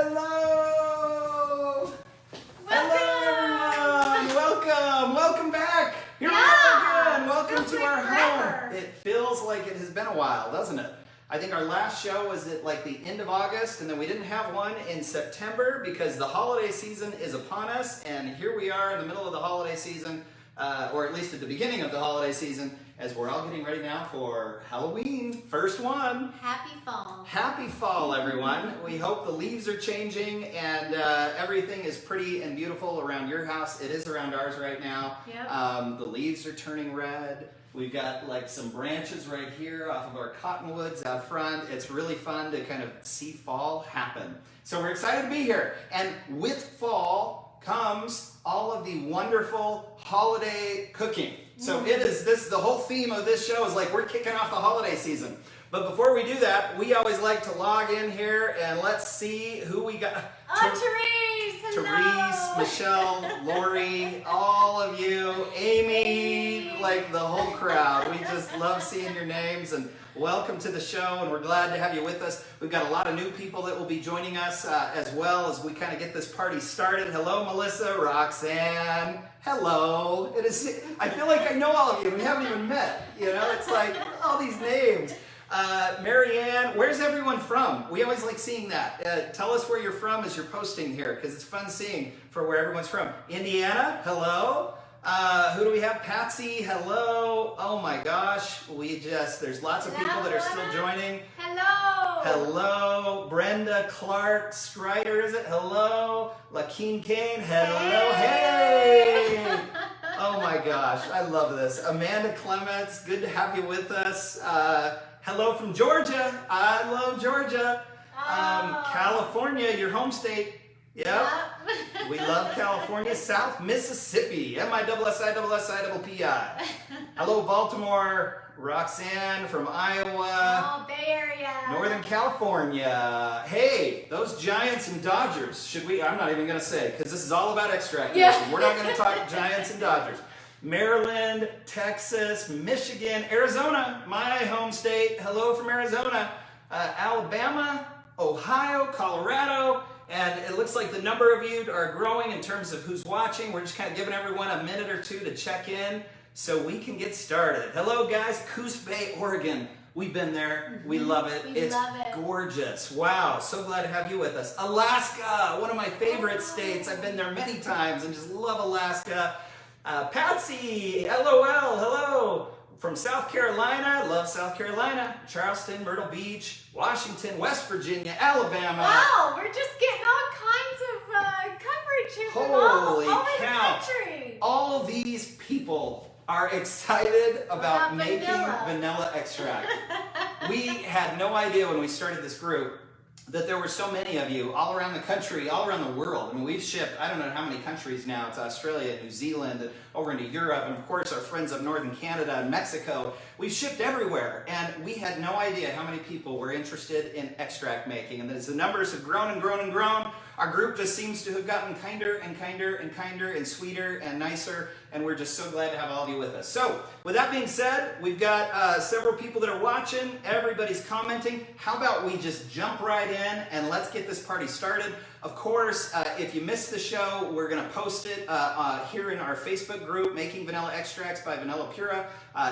Hello! Hello, everyone! Welcome back! Here we are again! Welcome to our home! It feels like it has been a while, doesn't it? I think our last show was at like the end of August, and then we didn't have one in September because the holiday season is upon us, and here we are in the middle of the holiday season, or at least at the beginning of the holiday season, as we're all getting ready now for Halloween. First one. Happy fall. Happy fall, everyone. We hope the leaves are changing and everything is pretty and beautiful around your house. It is around ours right now. Yep. The leaves are turning red. We've got like some branches right here off of our cottonwoods out front. It's really fun to kind of see fall happen. So we're excited to be here. And with fall comes all of the wonderful holiday cooking. So the whole theme of this show is like we're kicking off the holiday season. But before we do that, we always like to log in here and let's see who we got. Therese, hello. Therese, Michelle, Lori, all of you, Amy, like the whole crowd. We just love seeing your names and welcome to the show, and we're glad to have you with us. We've got a lot of new people that will be joining us as well as we kind of get this party started. Hello, Melissa, Roxanne. Hello. I feel like I know all of you. We haven't even met. You know, it's like all these names. Marianne, where's everyone from? We always like seeing that. Tell us where you're from as you're posting here, because it's fun seeing for where everyone's from. Indiana, hello. Who do we have? Patsy, hello. Oh my gosh, there's lots of people that are still joining. Hello. Hello. Brenda Clark Strider, is it? Hello. Lakeen Kane, hello. Hey. Oh my gosh, I love this. Amanda Clements, good to have you with us. Hello from Georgia. I love Georgia. California, your home state. Yep. We love California. South Mississippi. M-I-S-S-I-P-I. Hello, Baltimore. Roxanne from Iowa. Oh, Bay Area. Northern California. Hey, those Giants and Dodgers. I'm not even going to say, because this is all about extract. Yeah. We're not going to talk Giants and Dodgers. Maryland, Texas, Michigan, Arizona, my home state. Hello from Arizona. Alabama, Ohio, Colorado. And it looks like the number of you are growing in terms of who's watching. We're just kind of giving everyone a minute or two to check in so we can get started. Hello, guys. Coos Bay, Oregon. We've been there. We love it. It's gorgeous. Wow. So glad to have you with us. Alaska, one of my favorite states. I've been there many times and just love Alaska. Patsy, LOL, hello. From South Carolina, love South Carolina. Charleston, Myrtle Beach, Washington, West Virginia, Alabama. Wow, we're just getting all kinds of coverage here from all over the country. All of these people are excited about making vanilla extract. We had no idea when we started this group that there were so many of you all around the country, all around the world. I mean, we've shipped, I don't know how many countries now. It's Australia, New Zealand, and over into Europe, and of course our friends up north in Canada and Mexico. We've shipped everywhere, and we had no idea how many people were interested in extract making. And as the numbers have grown and grown and grown, our group just seems to have gotten kinder and kinder and kinder and sweeter and nicer, and we're just so glad to have all of you with us. So, with that being said, we've got several people that are watching. Everybody's commenting. How about we just jump right in and let's get this party started. Of course, if you missed the show, we're going to post it here in our Facebook group, Making Vanilla Extracts by Vanilla Pura.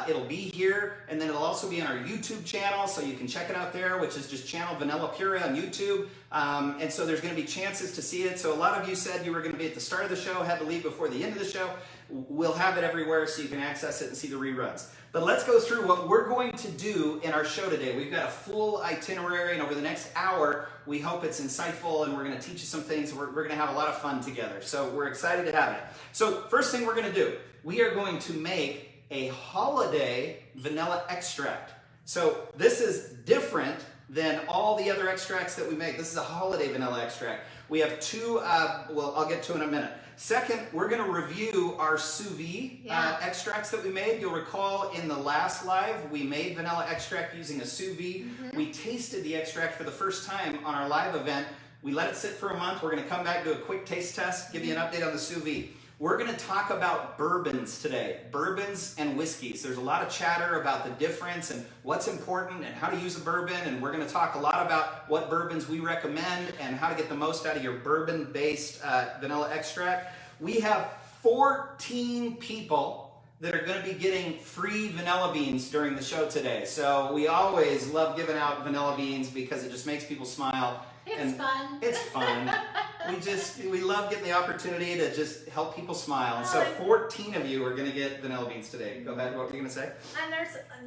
It'll be here, and then it'll also be on our YouTube channel, so you can check it out there, which is just channel Vanilla Pura on YouTube. And so there's going to be chances to see it. So a lot of you said you were going to be at the start of the show, had to leave before the end of the show. We'll have it everywhere so you can access it and see the reruns. But let's go through what we're going to do in our show today. We've got a full itinerary, and over the next hour, we hope it's insightful, and we're going to teach you some things. We're going to have a lot of fun together. So we're excited to have it. So first thing we're going to do, we are going to make a holiday vanilla extract. So this is different than all the other extracts that we make. This is a holiday vanilla extract. We have two, I'll get to in a minute. Second, we're going to review our sous vide extracts that we made. You'll recall in the last live, we made vanilla extract using a sous vide. We tasted the extract for the first time on our live event. We let it sit for a month. We're going to come back, do a quick taste test, give you an update on the sous vide. We're going to talk about bourbons today, bourbons and whiskeys. There's a lot of chatter about the difference and what's important and how to use a bourbon, and we're going to talk a lot about what bourbons we recommend and how to get the most out of your bourbon-based vanilla extract. We have 14 people that are going to be getting free vanilla beans during the show today. So we always love giving out vanilla beans because it just makes people smile. It's fun. It's fun. we love getting the opportunity to just help people smile. And so 14 of you are going to get vanilla beans today. Go ahead. What were you going to say? And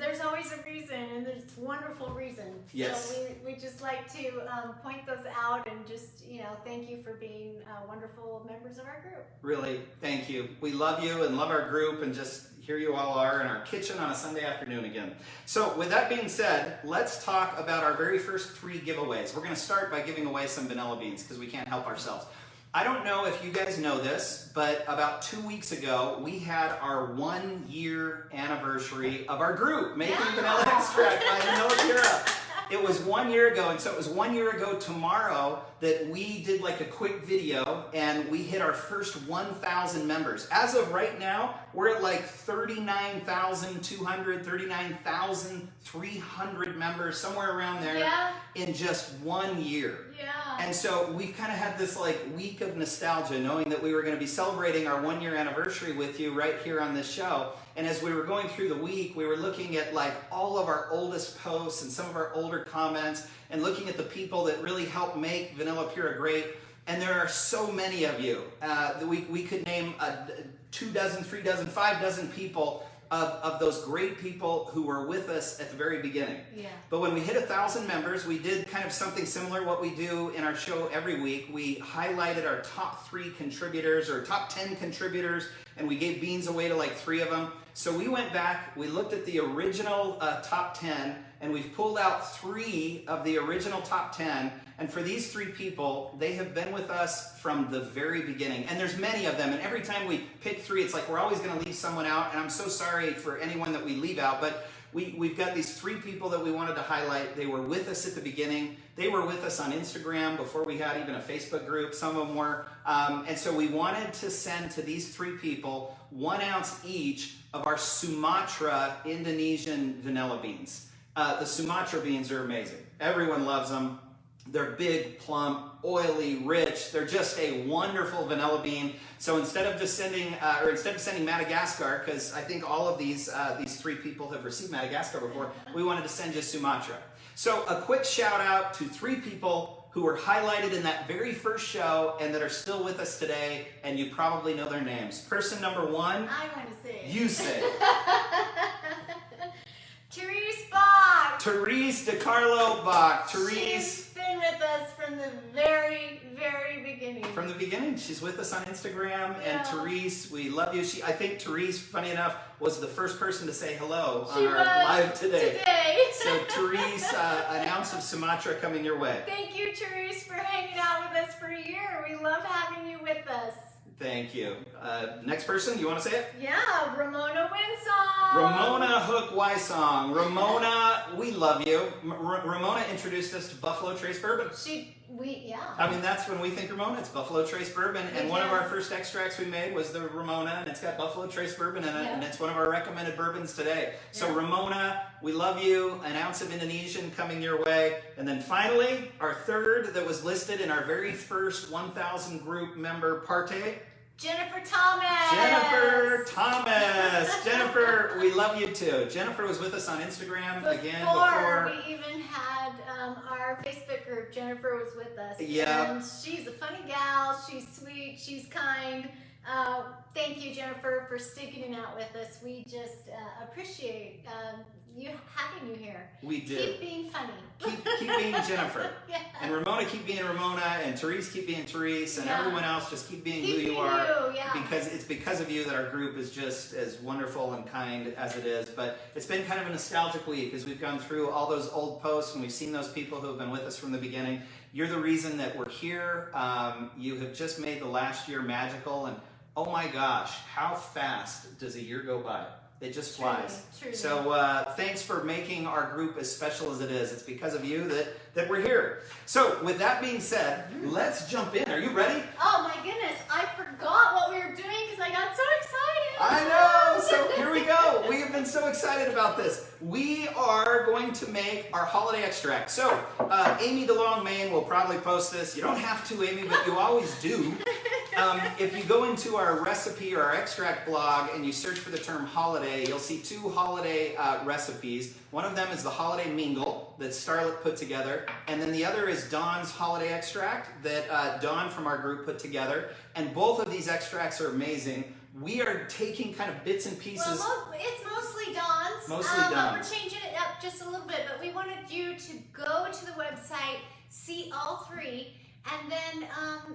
there's always a reason, and there's wonderful reasons. Yes. So we just like to point those out and just, thank you for being wonderful members of our group. Really, thank you. We love you and love our group, and just here you all are in our kitchen on a Sunday afternoon again. So with that being said, let's talk about our very first 3 giveaways. We're going to start by giving away some vanilla beans because we can't help ourselves. I don't know if you guys know this, but about 2 weeks ago, we had our 1-year anniversary of our group, Making Vanilla Extract by Vanilla Pura. It was 1 year ago, and so it was 1 year ago tomorrow that we did like a quick video, and we hit our first 1,000 members. As of right now, we're at like 39,200, 39,300 members, somewhere around there, in just 1 year. Yeah. And so we've kind of had this like week of nostalgia, knowing that we were going to be celebrating our 1 year anniversary with you right here on this show. And as we were going through the week, we were looking at like all of our oldest posts and some of our older comments, and looking at the people that really helped make Vanilla Pura great. And there are so many of you. We could name 2 dozen, 3 dozen, 5 dozen people of those great people who were with us at the very beginning. Yeah. But when we hit 1,000 members, we did kind of something similar what we do in our show every week. We highlighted our top 3 contributors or top 10 contributors, and we gave beans away to like 3 of them. So we went back, we looked at the original top 10, and we've pulled out 3 of the original top 10. And for these 3 people, they have been with us from the very beginning. And there's many of them, and every time we pick 3, it's like we're always going to leave someone out. And I'm so sorry for anyone that we leave out, but we've got these 3 people that we wanted to highlight. They were with us at the beginning. They were with us on Instagram before we had even a Facebook group. Some of them were. And so we wanted to send to these 3 people 1 ounce each of our Sumatra Indonesian vanilla beans. The Sumatra beans are amazing. Everyone loves them. They're big, plump, oily, rich. They're just a wonderful vanilla bean. So instead of sending Madagascar, because I think all of these 3 people have received Madagascar before, we wanted to send you Sumatra. So a quick shout out to 3 people who were highlighted in that very first show and that are still with us today, and you probably know their names. Person number 1. I want to say it. You say it. Therese Bach. Therese DeCarlo Bach. Therese. She's been with us from the very, very beginning. From the beginning. She's with us on Instagram. And Therese, we love you. I think Therese, funny enough, was the first person to say hello on our live today. So Therese, an ounce of Sumatra coming your way. Thank you, Therese, for hanging out with us for a year. We love having you with us. Thank you. Next person, you want to say it? Yeah, Ramona Winsong. Ramona Hook Wysong. Ramona, we love you. Ramona introduced us to Buffalo Trace Bourbon. I mean, that's when we think Ramona, it's Buffalo Trace Bourbon. And one of our first extracts we made was the Ramona, and it's got Buffalo Trace Bourbon in it, and it's one of our recommended bourbons today. So Ramona, we love you. An ounce of Indonesian coming your way. And then finally, our 3rd that was listed in our very first 1,000 group member party, Jennifer Thomas. Jennifer Thomas. Jennifer, we love you too. Jennifer was with us on Instagram before we even had our Facebook group. Jennifer was with us. Yeah. And she's a funny gal. She's sweet. She's kind. Thank you, Jennifer, for sticking it out with us. We just appreciate having you here. We do. Keep being funny. Keep being Jennifer. And Ramona, keep being Ramona. And Therese, keep being Therese. And everyone else, just keep being who you are. Because it's because of you that our group is just as wonderful and kind as it is. But it's been kind of a nostalgic week as we've gone through all those old posts and we've seen those people who have been with us from the beginning. You're the reason that we're here. You have just made the last year magical. And oh my gosh, how fast does a year go by? It just flies. Truly. So thanks for making our group as special as it is. It's because of you that we're here. So with that being said, let's jump in. Are you ready? Oh my goodness, I forgot what we were doing because I got so excited. I know. So here we go. We have been so excited about this. We are going to make our holiday extract. So Amy DeLongmain will probably post this. You don't have to, Amy, but you always do. If you go into our recipe or our extract blog and you search for the term holiday, you'll see 2 holiday recipes. One of them is the holiday mingle that Starlet put together, and then the other is Dawn's holiday extract that Dawn from our group put together. And both of these extracts are amazing. We are taking kind of bits and pieces. Well, it's mostly Dawn's. Mostly Dawn's. We're changing it up just a little bit, but we wanted you to go to the website, see all 3, and then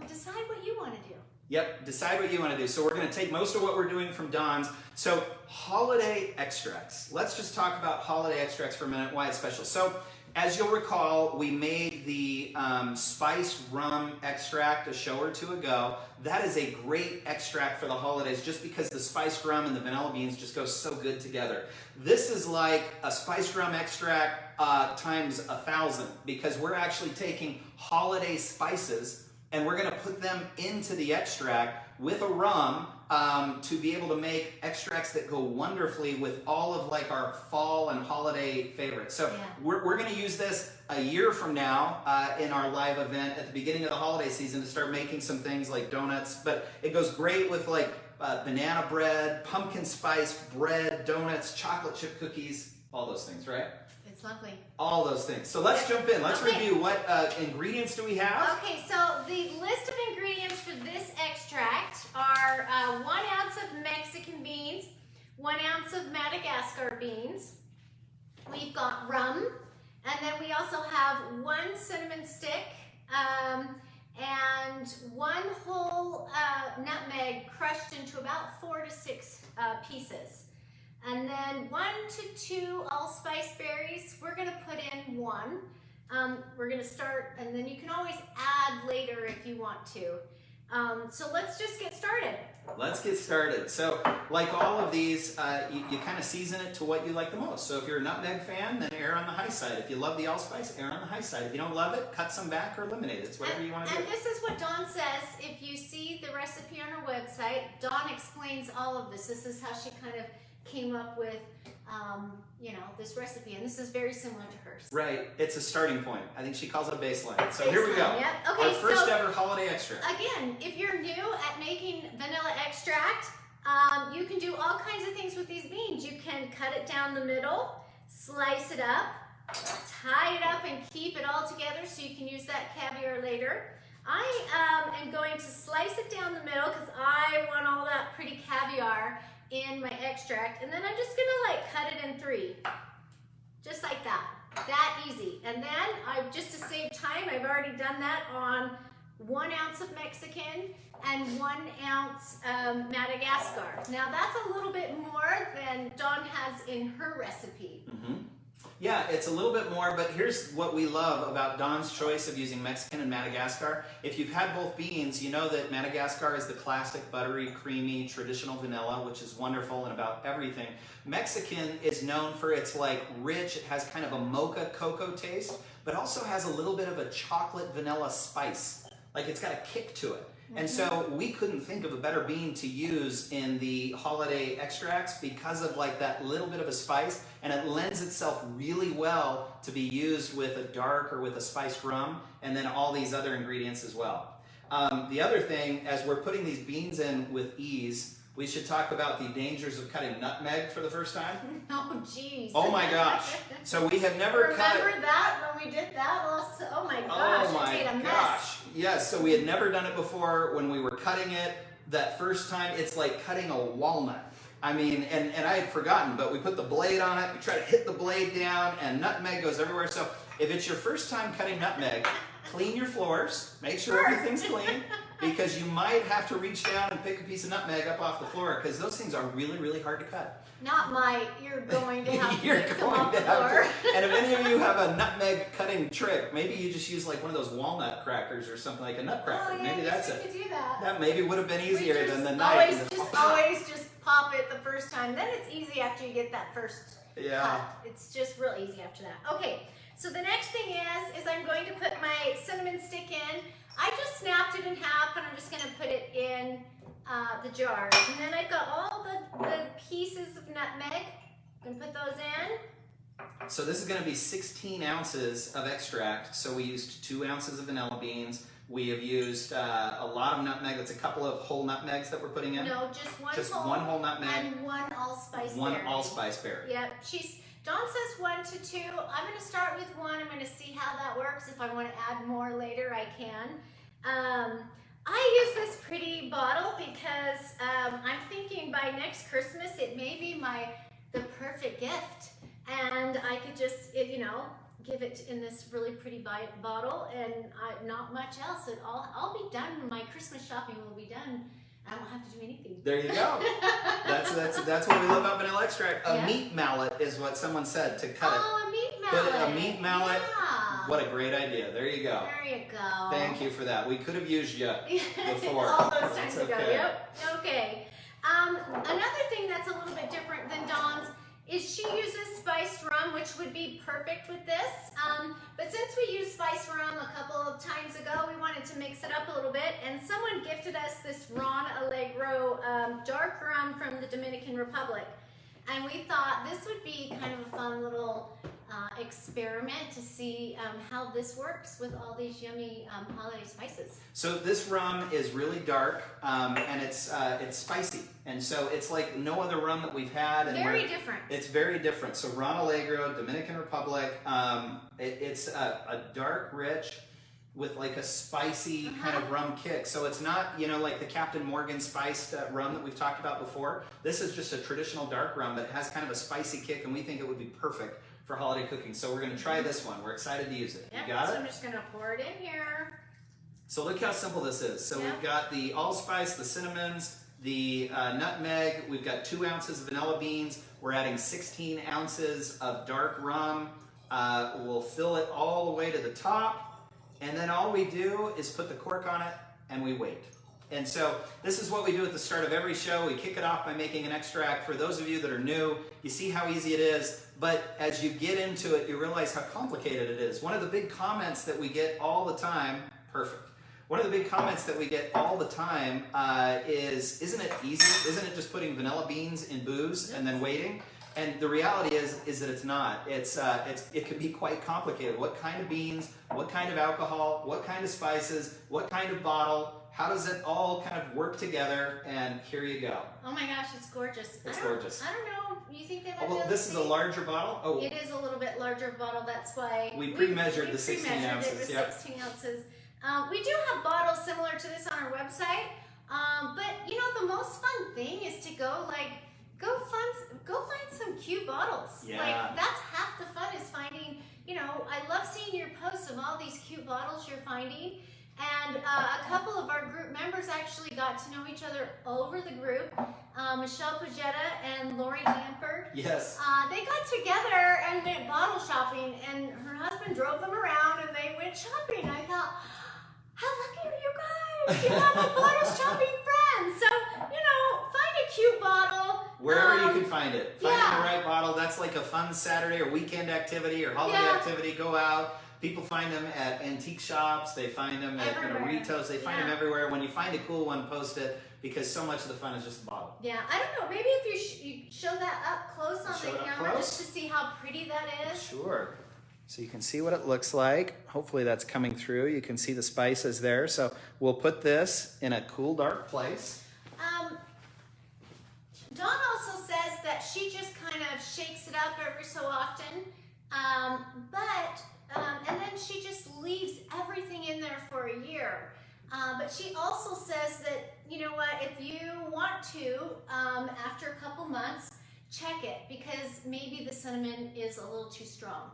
decide what you want to do. Yep, decide what you want to do. So we're going to take most of what we're doing from Dawn's. So holiday extracts. Let's just talk about holiday extracts for a minute, why it's special. So as you'll recall, we made the spiced rum extract a show or 2 ago. That is a great extract for the holidays just because the spiced rum and the vanilla beans just go so good together. This is like a spiced rum extract times 1,000 because we're actually taking holiday spices and we're going to put them into the extract with a rum to be able to make extracts that go wonderfully with all of like our fall and holiday favorites. So we're going to use this a year from now in our live event at the beginning of the holiday season to start making some things like donuts. But it goes great with like banana bread, pumpkin spice bread, donuts, chocolate chip cookies, all those things, right? It's lovely. All those things. So let's jump in. Let's review what ingredients do we have. Okay, so the list of ingredients for this extract are 1 ounce of Mexican beans, 1 ounce of Madagascar beans. We've got rum, and then we also have 1 cinnamon stick, and 1 whole nutmeg crushed into about 4 to 6 pieces. And then 1 to 2 allspice berries. We're gonna put in 1. We're gonna start, and then you can always add later if you want to. So let's just get started. Let's get started. So like all of these, you kind of season it to what you like the most. So if you're a nutmeg fan, then err on the high side. If you love the allspice, err on the high side. If you don't love it, cut some back or eliminate it. It's whatever you want to do. And this is what Dawn says. If you see the recipe on her website, Dawn explains all of this. This is how she kind of came up with, this recipe, and this is very similar to hers. Right, it's a starting point. I think she calls it a baseline. So here we go. Yep. Okay, our first ever holiday extract. Again, if you're new at making vanilla extract, you can do all kinds of things with these beans. You can cut it down the middle, slice it up, tie it up, and keep it all together so you can use that caviar later. I am going to slice it down the middle because I want all that pretty caviar in my extract, and then I'm just gonna cut it in 3, just like that, easy. And then just to save time, I've already done that on 1 ounce of Mexican and 1 ounce Madagascar. Now that's a little bit more than Dawn has in her recipe. Yeah, it's a little bit more, but here's what we love about Dawn's choice of using Mexican and Madagascar. If you've had both beans, you know that Madagascar is the classic buttery, creamy, traditional vanilla, which is wonderful and about everything. Mexican is known for its rich, it has kind of a mocha cocoa taste, but also has a little bit of a chocolate vanilla spice. Like it's got a kick to it. And so we couldn't think of a better bean to use in the holiday extracts because of that little bit of a spice, and it lends itself really well to be used with a dark or with a spiced rum, and then all these other ingredients as well. The other thing, as we're putting these beans in with ease, we should talk about the dangers of cutting nutmeg for the first time. Oh, geez. Oh my gosh. So we have never Remember that when we did that? Oh my gosh. Oh my gosh. Yes, so we had never done it before. When we were cutting it that first time, it's like cutting a walnut. I mean, and I had forgotten, but we put the blade on it, we try to hit the blade down, and nutmeg goes everywhere. So if it's your first time cutting nutmeg, clean your floors, make sure everything's clean, because you might have to reach down and pick a piece of nutmeg up off the floor, because those things are really, really hard to cut. Not might, you're going to have to You're pick going them off to the have floor. to. And if any of you have a nutmeg cutting trick, maybe you just use one of those walnut crackers or something like a nutcracker. Oh, yeah, Maybe that's it. You could do that. That maybe would have been easier than the knife. Always just pop it the first time. Then it's easy after you get that first cut. It's just real easy after that. Okay, so the next thing is I'm going to put my cinnamon stick in. I just snapped it in half, and I'm just going to put it in the jars. And then I've got all the pieces of nutmeg. I'm gonna put those in. So this is going to be 16 ounces of extract. So we used 2 ounces of vanilla beans. We have used a lot of nutmeg. That's a couple of whole nutmegs that we're putting in. No, just one whole nutmeg. And one allspice berry. One allspice berry. Yep. Dawn says 1 to 2. I'm going to start with 1. I'm going to see how that works. If I want to add more later, I can. I use this pretty bottle because I'm thinking by next Christmas it may be the perfect gift. And I could just, give it in this really pretty bottle and not much else. I'll be done. My Christmas shopping will be done. I won't have to do anything. There you go. That's what we love about vanilla extract. A meat mallet is what someone said to cut it. Oh, a meat mallet. Put a meat mallet. Yeah. What a great idea. There you go. There you go. Thank you for that. We could have used you before. All those times That's ago. okay. Yep. Okay. Another thing that's a little bit different than Dawn's is she uses spiced rum, which would be perfect with this. But since we used spiced rum a couple of times ago, we wanted to mix it up a little bit. And someone gifted us this Ron Allegro dark rum from the Dominican Republic. And we thought this would be kind of a fun little experiment to see how this works with all these yummy holiday spices. So this rum is really dark and it's spicy, and so it's like no other rum that we've had. And Very different. It's very different. So Ron Allegro, Dominican Republic. It's a dark, rich with like a spicy kind of rum kick. So it's not, like the Captain Morgan spiced rum that we've talked about before. This is just a traditional dark rum, but it has kind of a spicy kick, and we think it would be perfect for holiday cooking. So we're going to try this one. We're excited to use it. Yep, You got so it? I'm just going to pour it in here. So look how simple this is. So we've got the allspice, the cinnamons, the nutmeg. We've got 2 ounces of vanilla beans. We're adding 16 ounces of dark rum. We'll fill it all the way to the top. And then all we do is put the cork on it and we wait. And so this is what we do at the start of every show. We kick it off by making an extract. For those of you that are new, you see how easy it is. But as you get into it, you realize how complicated it is. One of the big comments that we get all the time, One of the big comments that we get all the time is, isn't it easy? Isn't it just putting vanilla beans in booze and then waiting? And the reality is that it's not. It can be quite complicated. What kind of beans, what kind of alcohol, what kind of spices, what kind of bottle, how does it all kind of work together? And here you go. Oh my gosh, it's gorgeous. It's gorgeous. I don't know. You think they might Well, this is a larger bottle? Oh. It is a little bit larger bottle. That's why we pre-measured the 16 ounces. It with yep. 16 ounces. We do have bottles similar to this on our website. But the most fun thing is to go find some cute bottles. Yeah. Like that's half the fun is finding, I love seeing your posts of all these cute bottles you're finding. And a couple of our group members actually got to know each other over the group. Michelle Pagetta and Lori Lanford. Yes. They got together and went bottle shopping, and her husband drove them around and they went shopping. I thought, how lucky are you guys? You have a bottle shopping friend. So, find a cute bottle. Wherever you can find it. Find yeah. the right bottle. That's like a fun Saturday or weekend activity or holiday activity. Go out. People find them at antique shops. They find them at Ritos. They find them everywhere. When you find a cool one, post it, because so much of the fun is just the bottle. Yeah, I don't know. Maybe if you show that up close on the camera just to see how pretty that is. Sure. So you can see what it looks like. Hopefully that's coming through. You can see the spices there. So we'll put this in a cool, dark place. Dawn also says that she just kind of shakes it up every so often. And then she just leaves everything in there for a year. But she also says that, if you want to, after a couple months, check it, because maybe the cinnamon is a little too strong.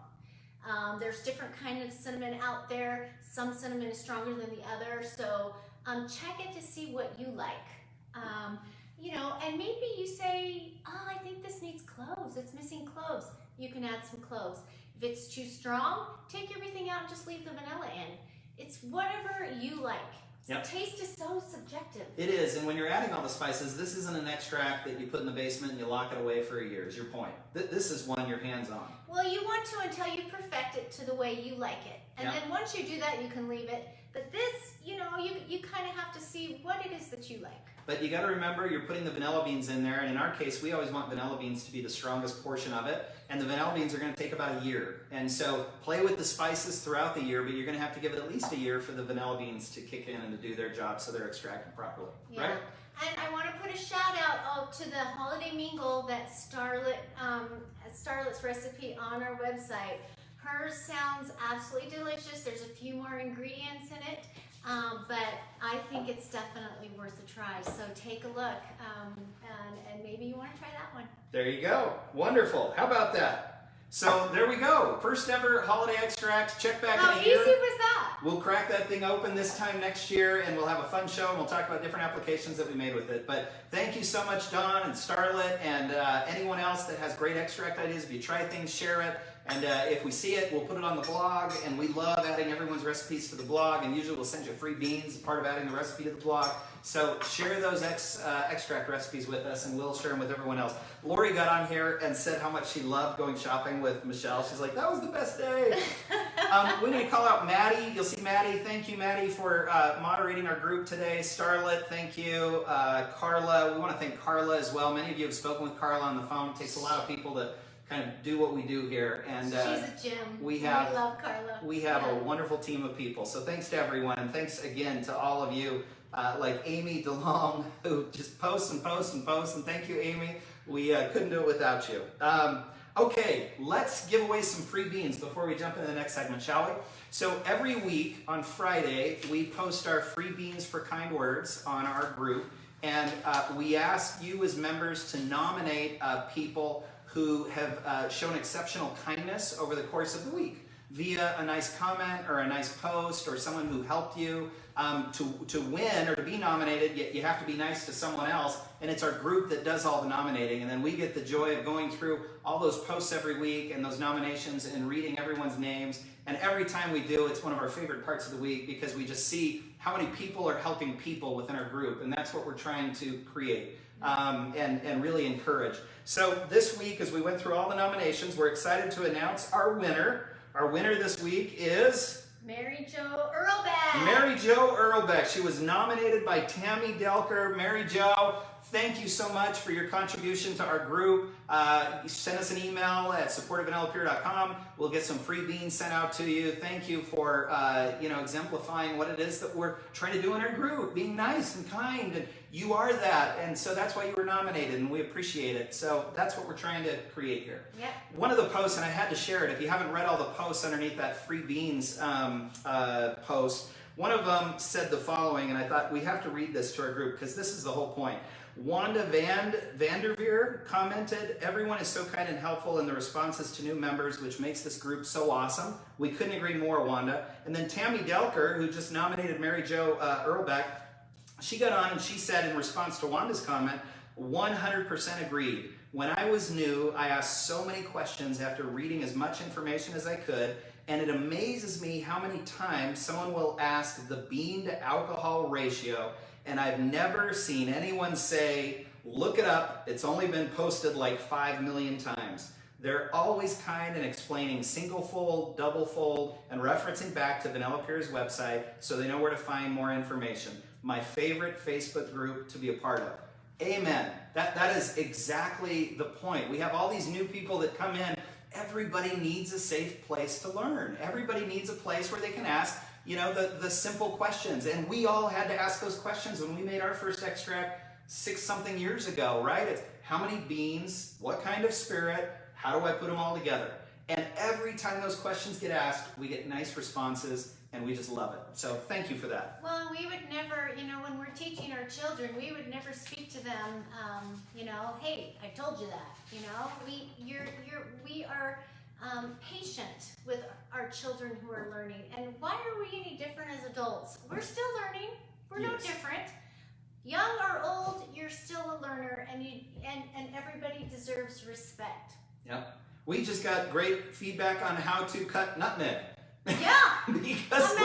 There's different kinds of cinnamon out there. Some cinnamon is stronger than the other. So check it to see what you like. And maybe you say, oh, I think this needs cloves. It's missing cloves. You can add some cloves. If it's too strong, take everything out and just leave the vanilla in. It's whatever you like. Yep. Taste is so subjective. It is, and when you're adding all the spices, this isn't an extract that you put in the basement and you lock it away for a year, is your point. This is one you're hands-on. Well, you want to until you perfect it to the way you like it. And then once you do that, you can leave it. But this, you kind of have to see what it is that you like. but you got to remember you're putting the vanilla beans in there, and in our case, we always want vanilla beans to be the strongest portion of it, and the vanilla beans are going to take about a year. And so play with the spices throughout the year, but you're going to have to give it at least a year for the vanilla beans to kick in and to do their job so they're extracted properly, right? And I want to put a shout out to the holiday mingle that Starlet's recipe on our website. Hers sounds absolutely delicious. There's a few more ingredients in it, but I think it's definitely worth a try. So take a look, and maybe you want to try that one. There you go. Wonderful. How about that? So there we go. First ever holiday extract. Check back in a year. How easy was that? We'll crack that thing open this time next year, and we'll have a fun show, and we'll talk about different applications that we made with it. But thank you so much, Dawn and Starlet, and anyone else that has great extract ideas. If you try things, share it. And if we see it, we'll put it on the blog, and we love adding everyone's recipes to the blog, and usually we'll send you free beans as part of adding the recipe to the blog. So share those extract recipes with us, and we'll share them with everyone else. Lori got on here and said how much she loved going shopping with Michelle. She's like, that was the best day. We need to call out Maddie. You'll see Maddie. Thank you, Maddie, for moderating our group today. Starlet, thank you. Carla, we want to thank Carla as well. Many of you have spoken with Carla on the phone. It takes a lot of people to kind of do what we do here, and she's a gem. We love Carla. We have a wonderful team of people. So thanks to everyone, and thanks again to all of you, like Amy DeLong, who just posts and posts and posts. And thank you, Amy. We couldn't do it without you. Okay, let's give away some free beans before we jump into the next segment, shall we? So every week on Friday, we post our free beans for kind words on our group, and we ask you as members to nominate people who have shown exceptional kindness over the course of the week via a nice comment or a nice post or someone who helped you. To win or to be nominated, you have to be nice to someone else, and it's our group that does all the nominating, and then we get the joy of going through all those posts every week and those nominations and reading everyone's names, and every time we do, it's one of our favorite parts of the week because we just see how many people are helping people within our group, and that's what we're trying to create and really encourage. So this week, as we went through all the nominations, we're excited to announce our winner. Our winner this week is Mary Jo Earlbeck. Mary Jo Earlbeck. She was nominated by Tammy Delker. Mary Jo, thank you so much for your contribution to our group. Send us an email at support@vanillapure.com. We'll get some free beans sent out to you. Thank you for exemplifying what it is that we're trying to do in our group, being nice and kind, and you are that, and so that's why you were nominated, and we appreciate it. So that's what we're trying to create here. Yep. One of the posts, and I had to share it, if you haven't read all the posts underneath that free beans post, one of them said the following, and I thought we have to read this to our group because this is the whole point. Wanda Vanderveer commented, "Everyone is so kind and helpful in the responses to new members, which makes this group so awesome." We couldn't agree more, Wanda. And then Tammy Delker, who just nominated Mary Jo Earlbeck, she got on and she said in response to Wanda's comment, 100% agreed. When I was new, I asked so many questions after reading as much information as I could, and it amazes me how many times someone will ask the bean to alcohol ratio, and I've never seen anyone say, look it up, it's only been posted like 5 million times. They're always kind in explaining single fold, double fold, and referencing back to Vanilla Pure's website so they know where to find more information. My favorite Facebook group to be a part of. Amen. That is exactly the point. We have all these new people that come in. Everybody needs a safe place to learn. Everybody needs a place where they can ask, the simple questions. And we all had to ask those questions when we made our first extract 6-something years ago, right? It's how many beans, what kind of spirit, how do I put them all together? And every time those questions get asked, we get nice responses, and we just love it. So thank you for that. Well, we would never, when we're teaching our children, we would never speak to them, hey, I told you that, we are patient with our children who are learning. And why are we any different as adults? We're still learning. We're no different. Young or old, you're still a learner, and everybody deserves respect. Yep. We just got great feedback on how to cut nutmeg. Yeah. Because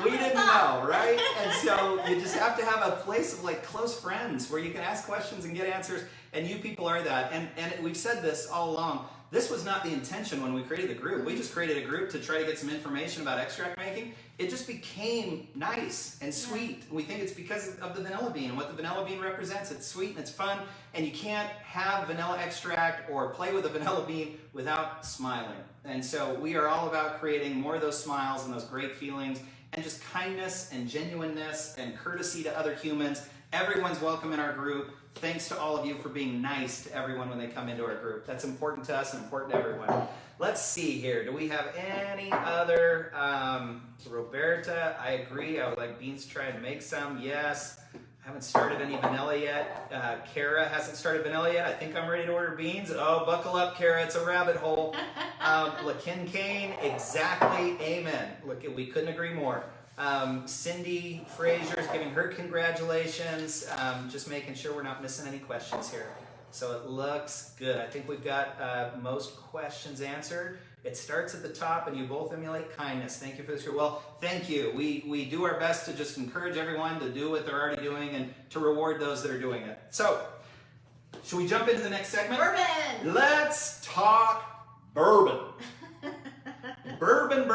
we didn't know, right? And so you just have to have a place of like close friends where you can ask questions and get answers, and you people are that. And we've said this all along. This was not the intention when we created the group. We just created a group to try to get some information about extract making. It just became nice and sweet. We think it's because of the vanilla bean and what the vanilla bean represents. It's sweet and it's fun, and you can't have vanilla extract or play with a vanilla bean without smiling. And so we are all about creating more of those smiles and those great feelings and just kindness and genuineness and courtesy to other humans. Everyone's welcome in our group. Thanks to all of you for being nice to everyone when they come into our group. That's important to us and important to everyone. Let's see here. Do we have any other? Roberta, I agree. I would like beans to try and make some. Yes. I haven't started any vanilla yet. Kara hasn't started vanilla yet. I think I'm ready to order beans. Oh, buckle up, Kara. It's a rabbit hole. LaKin Kane, exactly. Amen. Look, we couldn't agree more. Cindy Fraser is giving her congratulations. Just making sure we're not missing any questions here. So it looks good. I think we've got most questions answered. It starts at the top, and you both emulate kindness. Thank you for this. Well, thank you. We do our best to just encourage everyone to do what they're already doing and to reward those that are doing it. So, should we jump into the next segment? Bourbon! Let's talk bourbon. Bourbon.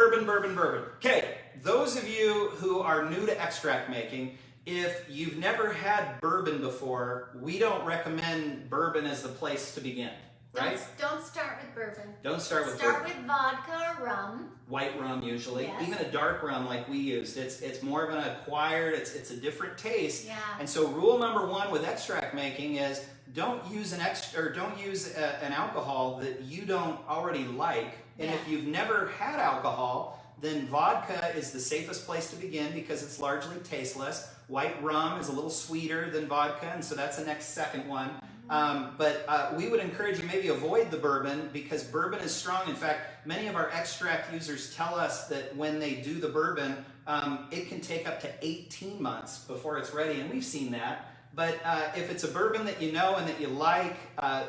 Okay, those of you who are new to extract making, if you've never had bourbon before, we don't recommend bourbon as the place to begin. Right? Don't start with bourbon. Don't start with Start bourbon. with vodka or rum. White rum usually. Yes. Even a dark rum like we used. It's more of an acquired, it's a different taste. Yeah. And so rule number one with extract making is don't use an alcohol that you don't already like. And if you've never had alcohol, then vodka is the safest place to begin because it's largely tasteless. White rum is a little sweeter than vodka, and so that's the next second one. But we would encourage you maybe avoid the bourbon because bourbon is strong. In fact, many of our extract users tell us that when they do the bourbon, it can take up to 18 months before it's ready, and we've seen that. But if it's a bourbon that you know and that you like,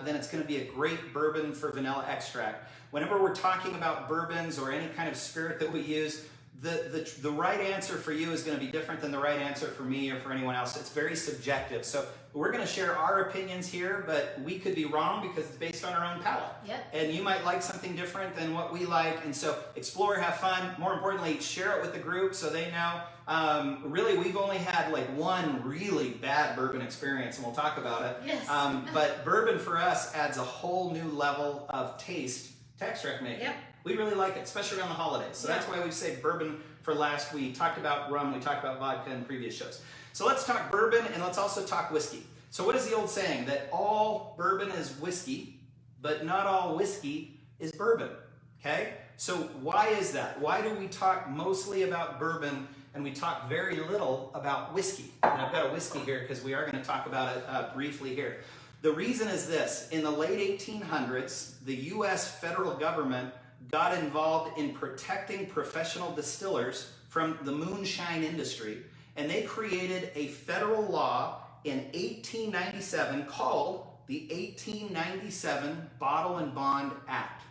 then it's going to be a great bourbon for vanilla extract. Whenever we're talking about bourbons or any kind of spirit that we use, the right answer for you is going to be different than the right answer for me or for anyone else. It's very subjective. So we're going to share our opinions here, but we could be wrong because it's based on our own palate. Yep. And you might like something different than what we like. And so explore, have fun. More importantly, share it with the group so they know. Really, we've only had like one really bad bourbon experience, and we'll talk about it. Yes. But bourbon for us adds a whole new level of taste to extract making. Yep. We really like it, especially around the holidays. So that's why we say bourbon for last. We talked about rum, we talked about vodka in previous shows. So let's talk bourbon and let's also talk whiskey. So what is the old saying? That all bourbon is whiskey, but not all whiskey is bourbon. Okay? So why is that? Why do we talk mostly about bourbon and we talk very little about whiskey? And I've got a whiskey here because we are going to talk about it briefly here. The reason is this. In the late 1800s, the U.S. federal government got involved in protecting professional distillers from the moonshine industry, and they created a federal law in 1897 called the 1897 Bottle and Bond Act.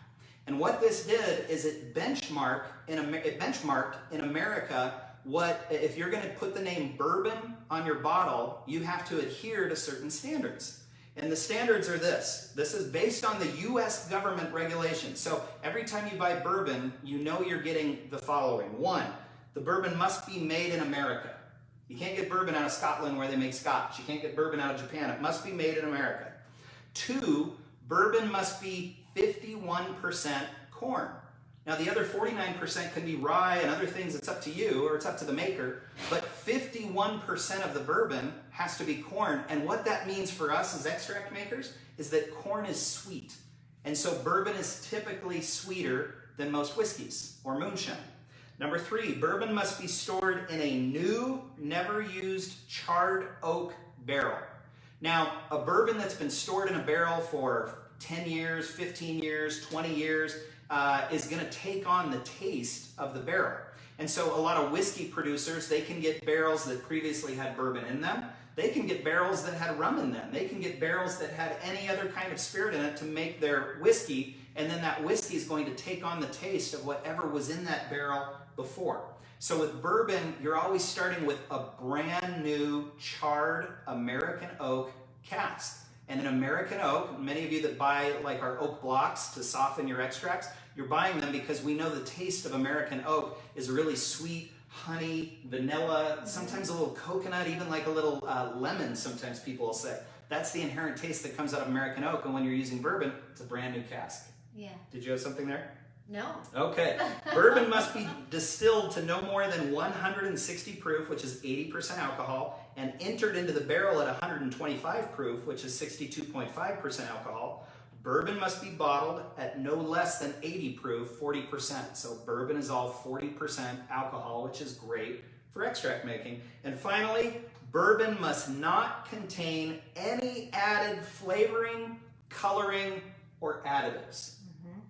And what this did is it benchmarked in America what, if you're going to put the name bourbon on your bottle, you have to adhere to certain standards. And the standards are this. This is based on the U.S. government regulations. So every time you buy bourbon, you know you're getting the following. One, the bourbon must be made in America. You can't get bourbon out of Scotland where they make scotch. You can't get bourbon out of Japan. It must be made in America. Two, bourbon must be 51% corn. Now the other 49% can be rye and other things. It's up to you, or it's up to the maker. But 51% of the bourbon has to be corn. And what that means for us as extract makers is that corn is sweet. And so bourbon is typically sweeter than most whiskeys or moonshine. Number three, bourbon must be stored in a new, never used charred oak barrel. Now, a bourbon that's been stored in a barrel for 10 years, 15 years, 20 years, is going to take on the taste of the barrel. And so a lot of whiskey producers, they can get barrels that previously had bourbon in them. They can get barrels that had rum in them. They can get barrels that had any other kind of spirit in it to make their whiskey, and then that whiskey is going to take on the taste of whatever was in that barrel before. So with bourbon, you're always starting with a brand new charred American oak cask. And in American oak, many of you that buy like our oak blocks to soften your extracts, you're buying them because we know the taste of American oak is really sweet, honey, vanilla, sometimes a little coconut, even like a little lemon, sometimes people will say. That's the inherent taste that comes out of American oak, and when you're using bourbon, it's a brand new cask. Yeah. Did you have something there? No. Okay. Bourbon must be distilled to no more than 160 proof, which is 80% alcohol, and entered into the barrel at 125 proof, which is 62.5% alcohol. Bourbon must be bottled at no less than 80 proof, 40%. So bourbon is all 40% alcohol, which is great for extract making. And finally, bourbon must not contain any added flavoring, coloring, or additives.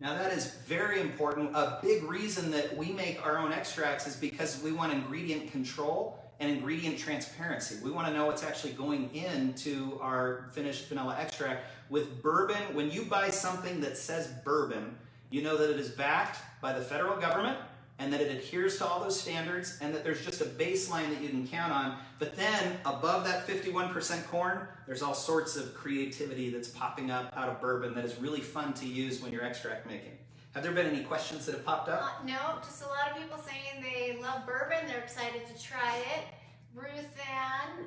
Now that is very important. A big reason that we make our own extracts is because we want ingredient control and ingredient transparency. We want to know what's actually going into our finished vanilla extract. With bourbon, when you buy something that says bourbon, you know that it is backed by the federal government and that it adheres to all those standards and that there's just a baseline that you can count on. But then above that 51% corn, there's all sorts of creativity that's popping up out of bourbon that is really fun to use when you're extract making. Have there been any questions that have popped up? No, just a lot of people saying they love bourbon. They're excited to try it. Ruth Ann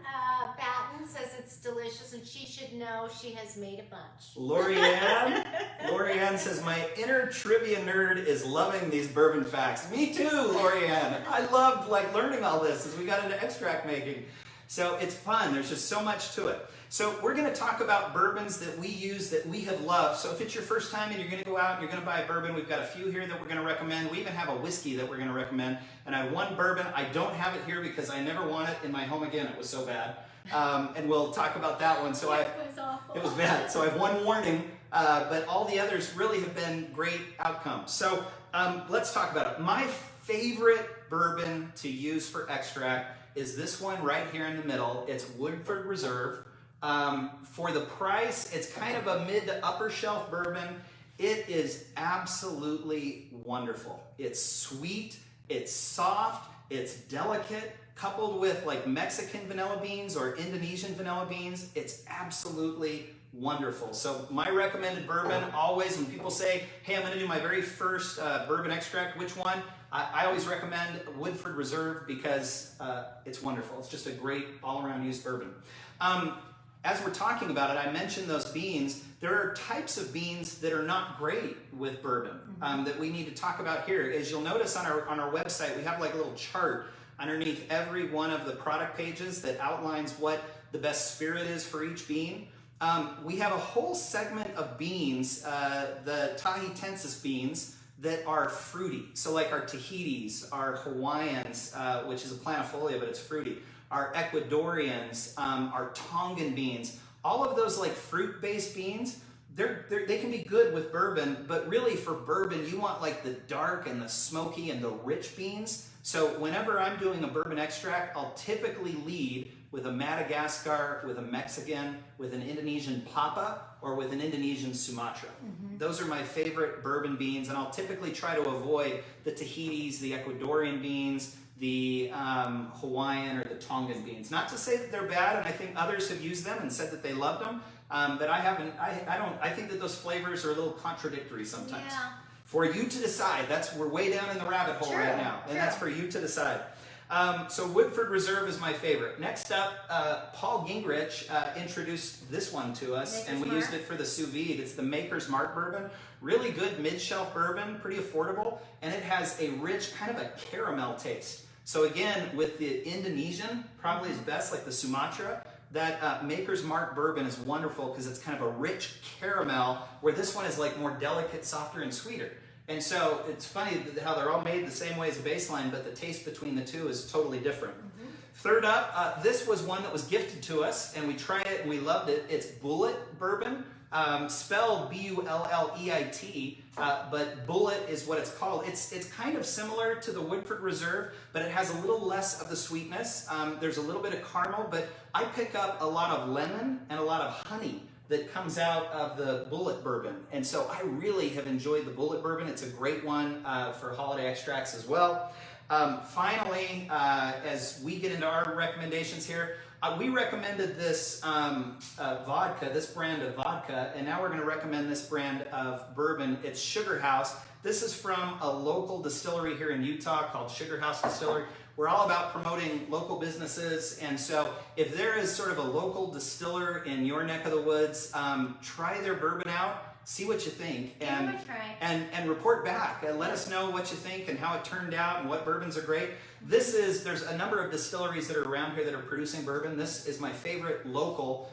Batten says it's delicious and she should know she has made a bunch. Lori Ann says, my inner trivia nerd is loving these bourbon facts. Me too, Lori Ann. I loved learning all this as we got into extract making. So it's fun. There's just so much to it. So we're going to talk about bourbons that we use that we have loved. So if it's your first time and you're going to go out and you're going to buy a bourbon, we've got a few here that we're going to recommend. We even have a whiskey that we're going to recommend. And I have one bourbon. I don't have it here because I never want it in my home again. It was so bad. And we'll talk about that one. So it was awful. It was bad. So I have one warning, but all the others really have been great outcomes. So let's talk about it. My favorite bourbon to use for extract is this one right here in the middle. It's Woodford Reserve. For the price, it's kind of a mid to upper shelf bourbon. It is absolutely wonderful. It's sweet, it's soft, it's delicate, coupled with like Mexican vanilla beans or Indonesian vanilla beans. It's absolutely wonderful. So my recommended bourbon, always when people say, hey, I'm going to do my very first bourbon extract, which one? I always recommend Woodford Reserve because it's wonderful. It's just a great all-around used bourbon. As we're talking about it, I mentioned those beans. There are types of beans that are not great with bourbon that we need to talk about here. As you'll notice on our website, we have like a little chart underneath every one of the product pages that outlines what the best spirit is for each bean. We have a whole segment of beans, the Tahitensis beans, that are fruity. So like our Tahitis, our Hawaiians, which is a planifolia, but it's fruity. Our Ecuadorians, our Tongan beans, all of those like fruit-based beans, they can be good with bourbon, but really for bourbon, you want like the dark and the smoky and the rich beans. So whenever I'm doing a bourbon extract, I'll typically lead with a Madagascar, with a Mexican, with an Indonesian Papa, or with an Indonesian Sumatra. Those are my favorite bourbon beans, and I'll typically try to avoid the Tahitis, the Ecuadorian beans, the Hawaiian or the Tongan beans. Not to say that they're bad, and I think others have used them and said that they loved them, but I haven't. I think that those flavors are a little contradictory sometimes. Yeah. For you to decide. We're way down in the rabbit hole right now, and that's for you to decide. So Woodford Reserve is my favorite. Next up, Paul Gingrich introduced this one to us, and we used it for the sous vide. It's the Maker's Mark bourbon. Really good mid-shelf bourbon, pretty affordable, and it has a rich kind of a caramel taste. So again, with the Indonesian, probably is best, like the Sumatra, that Maker's Mark bourbon is wonderful because it's kind of a rich caramel, where this one is like more delicate, softer, and sweeter. And so it's funny how they're all made the same way as a baseline, but the taste between the two is totally different. Third up, this was one that was gifted to us, and we tried it and we loved it. It's Bullet Bourbon, spelled B-U-L-L-E-I-T, but Bullet is what it's called. It's kind of similar to the Woodford Reserve, but it has a little less of the sweetness. There's a little bit of caramel, but I pick up a lot of lemon and a lot of honey that comes out of the Bullet Bourbon. And so I really have enjoyed the Bullet Bourbon. It's a great one for holiday extracts as well. Finally, as we get into our recommendations here, We recommended this vodka, this brand of vodka, and now we're going to recommend this brand of bourbon. It's Sugar House. This is from a local distillery here in Utah called Sugar House Distillery. We're all about promoting local businesses, and so if there is sort of a local distiller in your neck of the woods, try their bourbon out, see what you think, and report back and let us know what you think and how it turned out and what bourbons are great. There's a number of distilleries that are around here that are producing bourbon. This is my favorite local.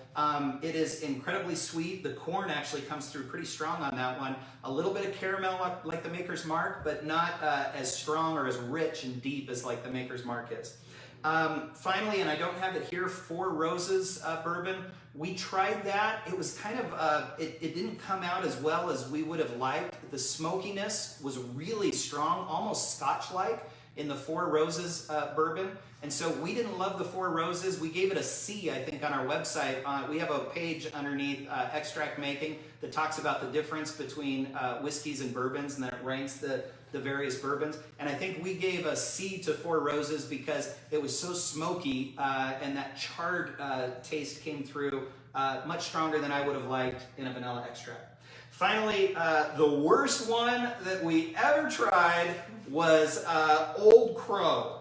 It is incredibly sweet. The corn actually comes through pretty strong on that one. A little bit of caramel like the Maker's Mark, but not as strong or as rich and deep as like the Maker's Mark is. Finally, and I don't have it here, Four Roses bourbon. We tried that. It was kind of, it didn't come out as well as we would have liked. The smokiness was really strong, almost Scotch-like in the Four Roses bourbon. And so we didn't love the Four Roses. We gave it a C, I think, on our website. We have a page underneath extract making that talks about the difference between whiskeys and bourbons, and then it ranks the various bourbons. And I think we gave a C to Four Roses because it was so smoky and that charred taste came through much stronger than I would have liked in a vanilla extract. Finally, the worst one that we ever tried was Old Crow.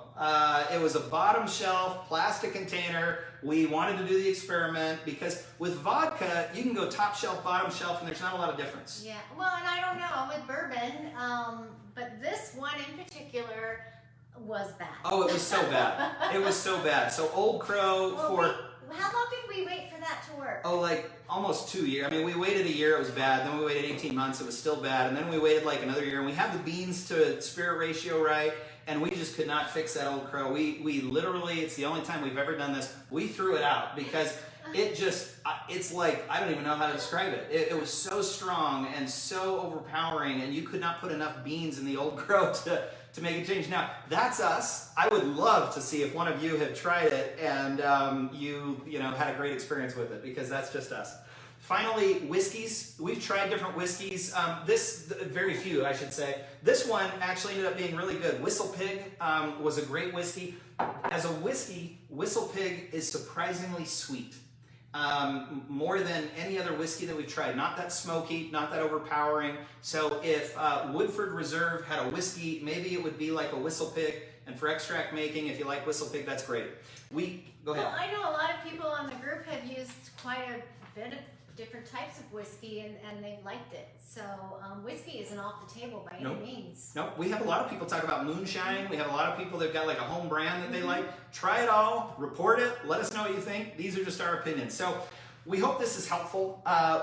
It was a bottom shelf plastic container. We wanted to do the experiment because with vodka, you can go top shelf, bottom shelf, and there's not a lot of difference. Yeah, well, and I don't know with bourbon, but this one in particular was bad. Oh, it was so bad. It was so bad. So Old Crow how long did we wait for that to work? Oh, like almost 2 years. I mean, we waited a year, it was bad. Then we waited 18 months, it was still bad. And then we waited like another year. And we have the beans to spirit ratio right. And we just could not fix that Old Crow. We literally, it's the only time we've ever done this, we threw it out because it's like, I don't even know how to describe it. It was so strong and so overpowering, and you could not put enough beans in the Old Crow to make a change. Now, that's us. I would love to see if one of you have tried it and you had a great experience with it, because that's just us. Finally, whiskeys. We've tried different whiskeys. Very few, I should say. This one actually ended up being really good. Whistle Pig was a great whiskey. As a whiskey, Whistle Pig is surprisingly sweet. More than any other whiskey that we've tried. Not that smoky, not that overpowering. So if Woodford Reserve had a whiskey, maybe it would be like a Whistle Pig. And for extract making, if you like Whistle Pig, that's great. Go ahead. Well, I know a lot of people on the group have used quite a bit of different types of whiskey, and they liked it. So whiskey isn't off the table by any means. Nope. We have a lot of people talk about moonshine. We have a lot of people that've got like a home brand that they like. Try it all, report it, let us know what you think. These are just our opinions. So we hope this is helpful.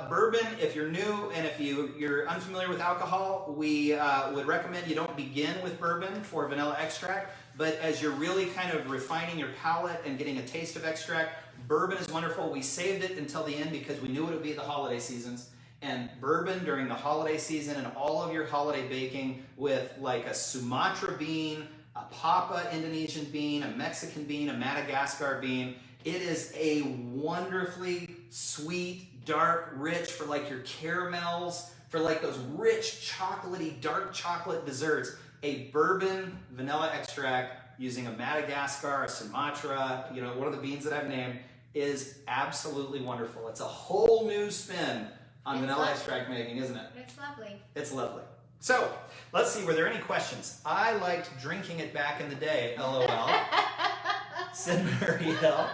Bourbon, if you're new and if you're unfamiliar with alcohol, we would recommend you don't begin with bourbon for vanilla extract. But as you're really kind of refining your palate and getting a taste of extract, bourbon is wonderful. We saved it until the end because we knew it would be the holiday seasons. And bourbon during the holiday season and all of your holiday baking with like a Sumatra bean, a Papa Indonesian bean, a Mexican bean, a Madagascar bean. It is a wonderfully sweet, dark, rich for like your caramels, for like those rich, chocolatey, dark chocolate desserts. A bourbon vanilla extract using a Madagascar, a Sumatra, one of the beans that I've named, is absolutely wonderful. It's a whole new spin on vanilla extract making, isn't it? It's lovely. It's lovely. So, let's see, were there any questions? I liked drinking it back in the day, LOL. Said Marielle.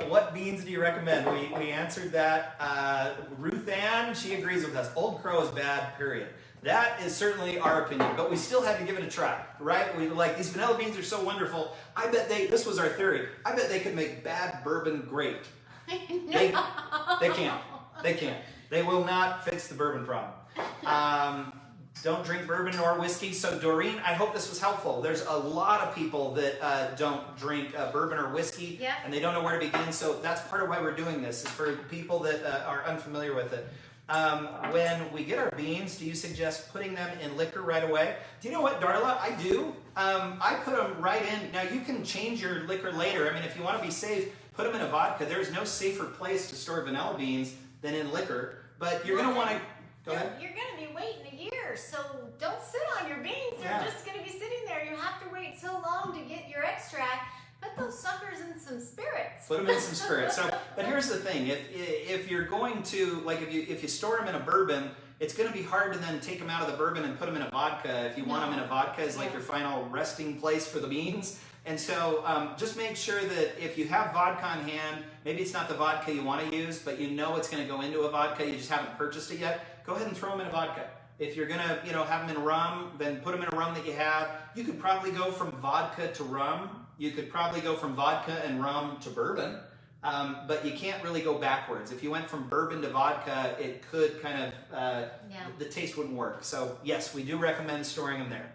What beans do you recommend? We answered that. Ruth Ann, she agrees with us. Old Crow is bad, period. That is certainly our opinion, but we still had to give it a try, right? We were like, these vanilla beans are so wonderful. I bet this was our theory, I bet they could make bad bourbon great. They can't. They can't. They will not fix the bourbon problem. Don't drink bourbon or whiskey. So Doreen, I hope this was helpful. There's a lot of people that don't drink bourbon or whiskey, and they don't know where to begin. So that's part of why we're doing this, is for people that are unfamiliar with it. When we get our beans, do you suggest putting them in liquor right away? Do you know what, Darla? I do. I put them right in. Now, you can change your liquor later. I mean, if you want to be safe, put them in a vodka. There's no safer place to store vanilla beans than in liquor. But you're going to want to... Go ahead. You're going to be waiting a year, so don't sit on your beans. They're just going to be sitting there. You have to wait so long to get your extract. Put those suckers in some spirits. Put them in some spirits. So, but here's the thing: if you're going to, like, if you store them in a bourbon, it's going to be hard to then take them out of the bourbon and put them in a vodka. If you want them in a vodka as like your final resting place for the beans. And so just make sure that if you have vodka on hand, maybe it's not the vodka you want to use, but you know it's going to go into a vodka, you just haven't purchased it yet, go ahead and throw them in a vodka. If you're going to, have them in rum, then put them in a rum that you have. You could probably go from vodka to rum. You could probably go from vodka and rum to bourbon, but you can't really go backwards. If you went from bourbon to vodka, it could kind of, the taste wouldn't work. So yes, we do recommend storing them there.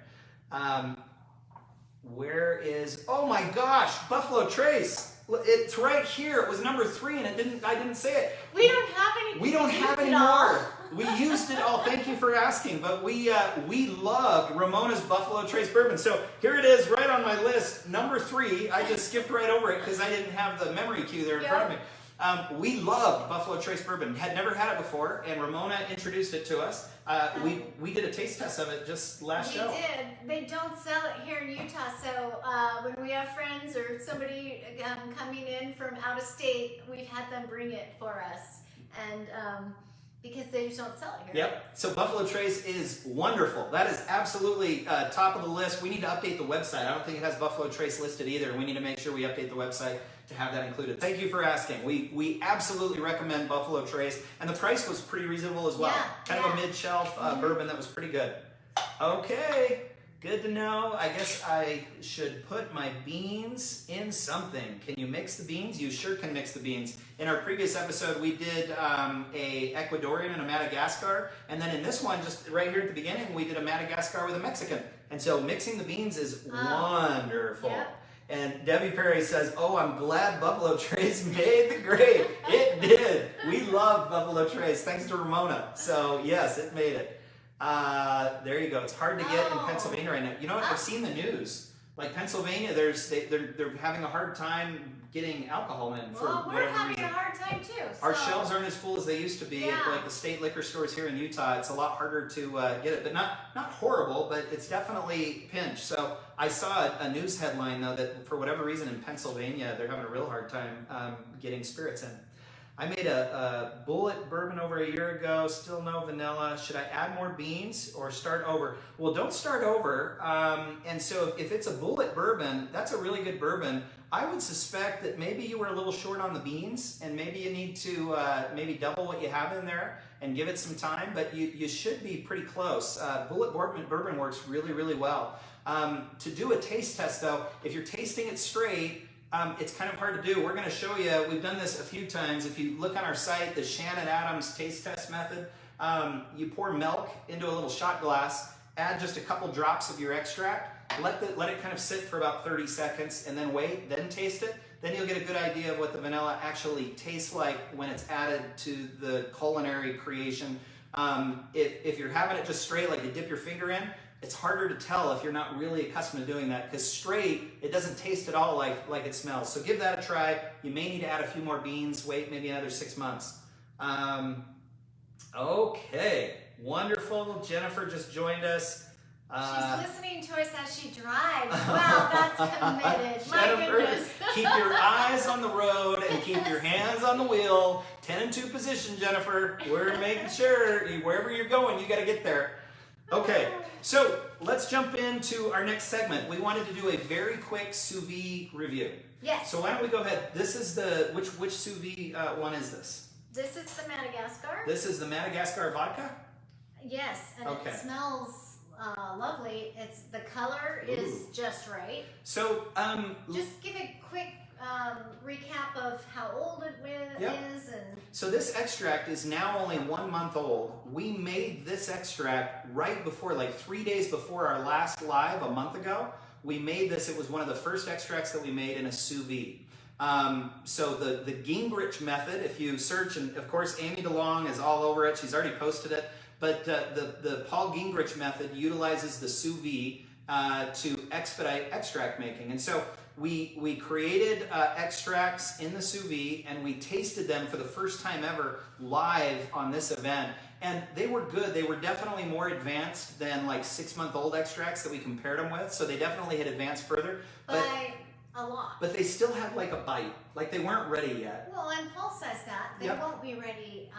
Where is, oh my gosh, Buffalo Trace. It's right here. It was number 3 and I didn't say it. We don't have any. We don't have any more. We used it all. Thank you for asking. But we loved Ramona's Buffalo Trace Bourbon. So here it is right on my list. Number 3. I just skipped right over it because I didn't have the memory cue there in front of me. We loved Buffalo Trace Bourbon. Had never had it before, and Ramona introduced it to us. We did a taste test of it just last show. We did. They don't sell it here in Utah, so when we have friends or somebody coming in from out of state, we've had them bring it for us, and because they just don't sell it here. Yep. So Buffalo Trace is wonderful. That is absolutely top of the list. We need to update the website. I don't think it has Buffalo Trace listed either. We need to make sure we update the website to have that included. Thank you for asking. We absolutely recommend Buffalo Trace, and the price was pretty reasonable as well. Kind of a mid-shelf bourbon that was pretty good. Okay, good to know. I guess I should put my beans in something. Can you mix the beans? You sure can mix the beans. In our previous episode, we did a Ecuadorian and a Madagascar, and then in this one, just right here at the beginning, we did a Madagascar with a Mexican. And so mixing the beans is wonderful. Yep. And Debbie Perry says, oh, I'm glad Buffalo Trace made the grade. It did. We love Buffalo Trace, thanks to Ramona. So, yes, it made it. There you go. It's hard to get in Pennsylvania right now. You know what? I've seen the news. Like Pennsylvania, they're having a hard time getting alcohol in for we're having a hard time too. Our shelves aren't as full as they used to be at like the state liquor stores here in Utah. It's a lot harder to get it, but not horrible, but it's definitely pinched. So I saw a news headline though that for whatever reason in Pennsylvania they're having a real hard time getting spirits in. I made a bullet bourbon over a year ago, still no vanilla. Should I add more beans or start over? Well, don't start over. And so if it's a bullet bourbon, that's a really good bourbon. I would suspect that maybe you were a little short on the beans and maybe you need to maybe double what you have in there and give it some time, but you should be pretty close. Bullet bourbon works really, really well. To do a taste test though, if you're tasting it straight, it's kind of hard to do. We're going to show you, we've done this a few times. If you look on our site, the Shannon Adams taste test method, you pour milk into a little shot glass, add just a couple drops of your extract, let it kind of sit for about 30 seconds and then wait, then taste it. Then you'll get a good idea of what the vanilla actually tastes like when it's added to the culinary creation. If you're having it just straight, like you dip your finger in, it's harder to tell if you're not really accustomed to doing that, because straight, it doesn't taste at all like it smells. So give that a try. You may need to add a few more beans, wait maybe another 6 months. Okay, wonderful. Jennifer just joined us. She's listening to us as she drives. Wow, that's committed. My goodness. Keep your eyes on the road and keep your hands on the wheel. 10 and 2 position, Jennifer. We're making sure wherever you're going, you got to get there. Okay, so let's jump into our next segment. We wanted to do a very quick sous vide review. Yes. So why don't we go ahead? This is the, which sous vide one is this? This is the Madagascar. This is the Madagascar vodka? Yes, and it smells lovely. The color is just right. So, just give a quick recap of how old it is. So this extract is now only 1 month old. We made this extract right before, like 3 days before our last live a month ago. We made this. It was one of the first extracts that we made in a sous vide. So the Gingrich method, if you search, and of course Amy DeLong is all over it. She's already posted it. But the Paul Gingrich method utilizes the sous vide to expedite extract making. And so we created extracts in the sous vide and we tasted them for the first time ever live on this event. And they were good. They were definitely more advanced than like 6-month-old extracts that we compared them with. So they definitely had advanced further. By a lot. But they still had like a bite, like they weren't ready yet. Well, and Paul says that. They Yep. won't be ready,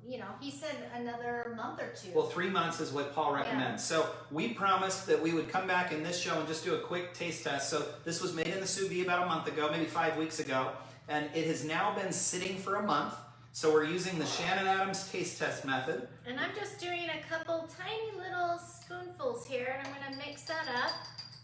you know, he said another month or two. Well, 3 months is what Paul recommends. So we promised that we would come back in this show and just do a quick taste test. So this was made in the sous vide about a month ago, maybe 5 weeks ago. And it has now been sitting for a month. So we're using the Shannon Adams taste test method. And I'm just doing a couple tiny little spoonfuls here, and I'm going to mix that up.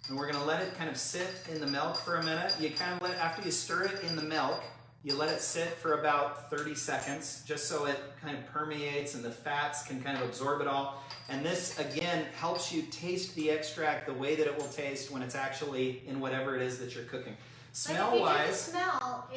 And we're gonna let it kind of sit in the milk for a minute. You kind of after you stir it in the milk, you let it sit for about 30 seconds, just so it kind of permeates and the fats can kind of absorb it all. And this, again, helps you taste the extract the way that it will taste when it's actually in whatever it is that you're cooking. Smell-wise, smell,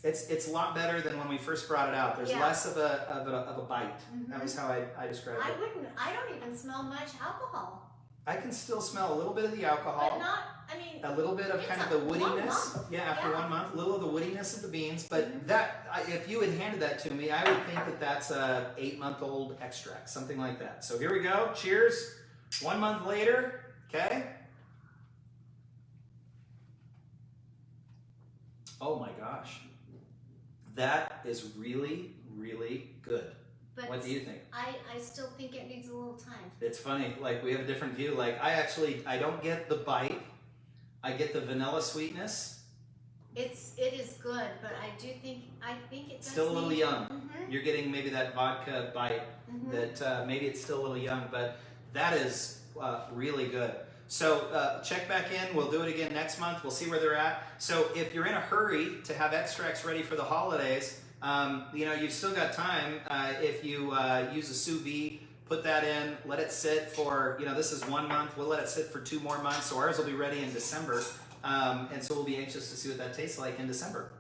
it's a lot better than when we first brought it out. There's less of a bite. Mm-hmm. That was how I described it. I don't even smell much alcohol. I can still smell a little bit of the alcohol. But not, I mean, a little bit of kind of the woodiness. Yeah, after 1 month, a little of the woodiness of the beans. But that, if you had handed that to me, I would think that that's a 8-month-old extract, something like that. So here we go. Cheers. 1 month later. Okay. Oh my gosh. That is really, really good. but What do you think? I still think it needs a little time. It's funny, like we have a different view. Like I don't get the bite. I get the vanilla sweetness. It is good, but I think it does Still a little young. Mm-hmm. You're getting maybe that vodka bite that maybe it's still a little young, but that is really good. So check back in. We'll do it again next month. We'll see where they're at. So if you're in a hurry to have extracts ready for the holidays, you know, you've still got time. If you use a sous vide, put that in, let it sit for, you know, this is 1 month. We'll let it sit for 2 more months. So ours will be ready in December. And so we'll be anxious to see what that tastes like in December.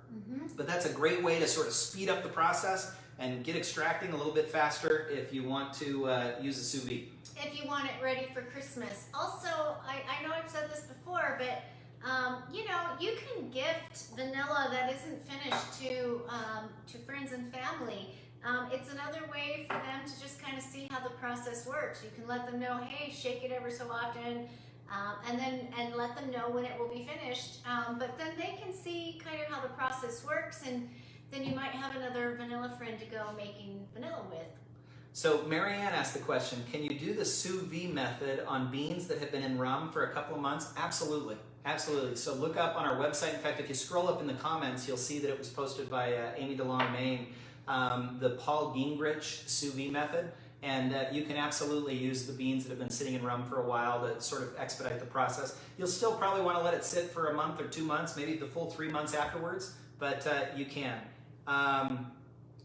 But that's a great way to sort of speed up the process and get extracting a little bit faster if you want to use a sous vide. If you want it ready for Christmas. Also, I know I've said this before, but you know, you can gift vanilla that isn't finished to friends and family. It's another way for them to just kind of see how the process works. You can let them know, hey, shake it ever so often, and let them know when it will be finished. But then they can see kind of how the process works, and then you might have another vanilla friend to go making vanilla with. So Marianne asked the question, can you do the sous vide method on beans that have been in rum for a couple of months? Absolutely. Absolutely. So look up on our website. In fact, if you scroll up in the comments, you'll see that it was posted by Amy DeLong Maine, the Paul Gingrich sous vide method. And you can absolutely use the beans that have been sitting in rum for a while to sort of expedite the process. You'll still probably want to let it sit for a month or 2 months, maybe the full 3 months afterwards, but you can.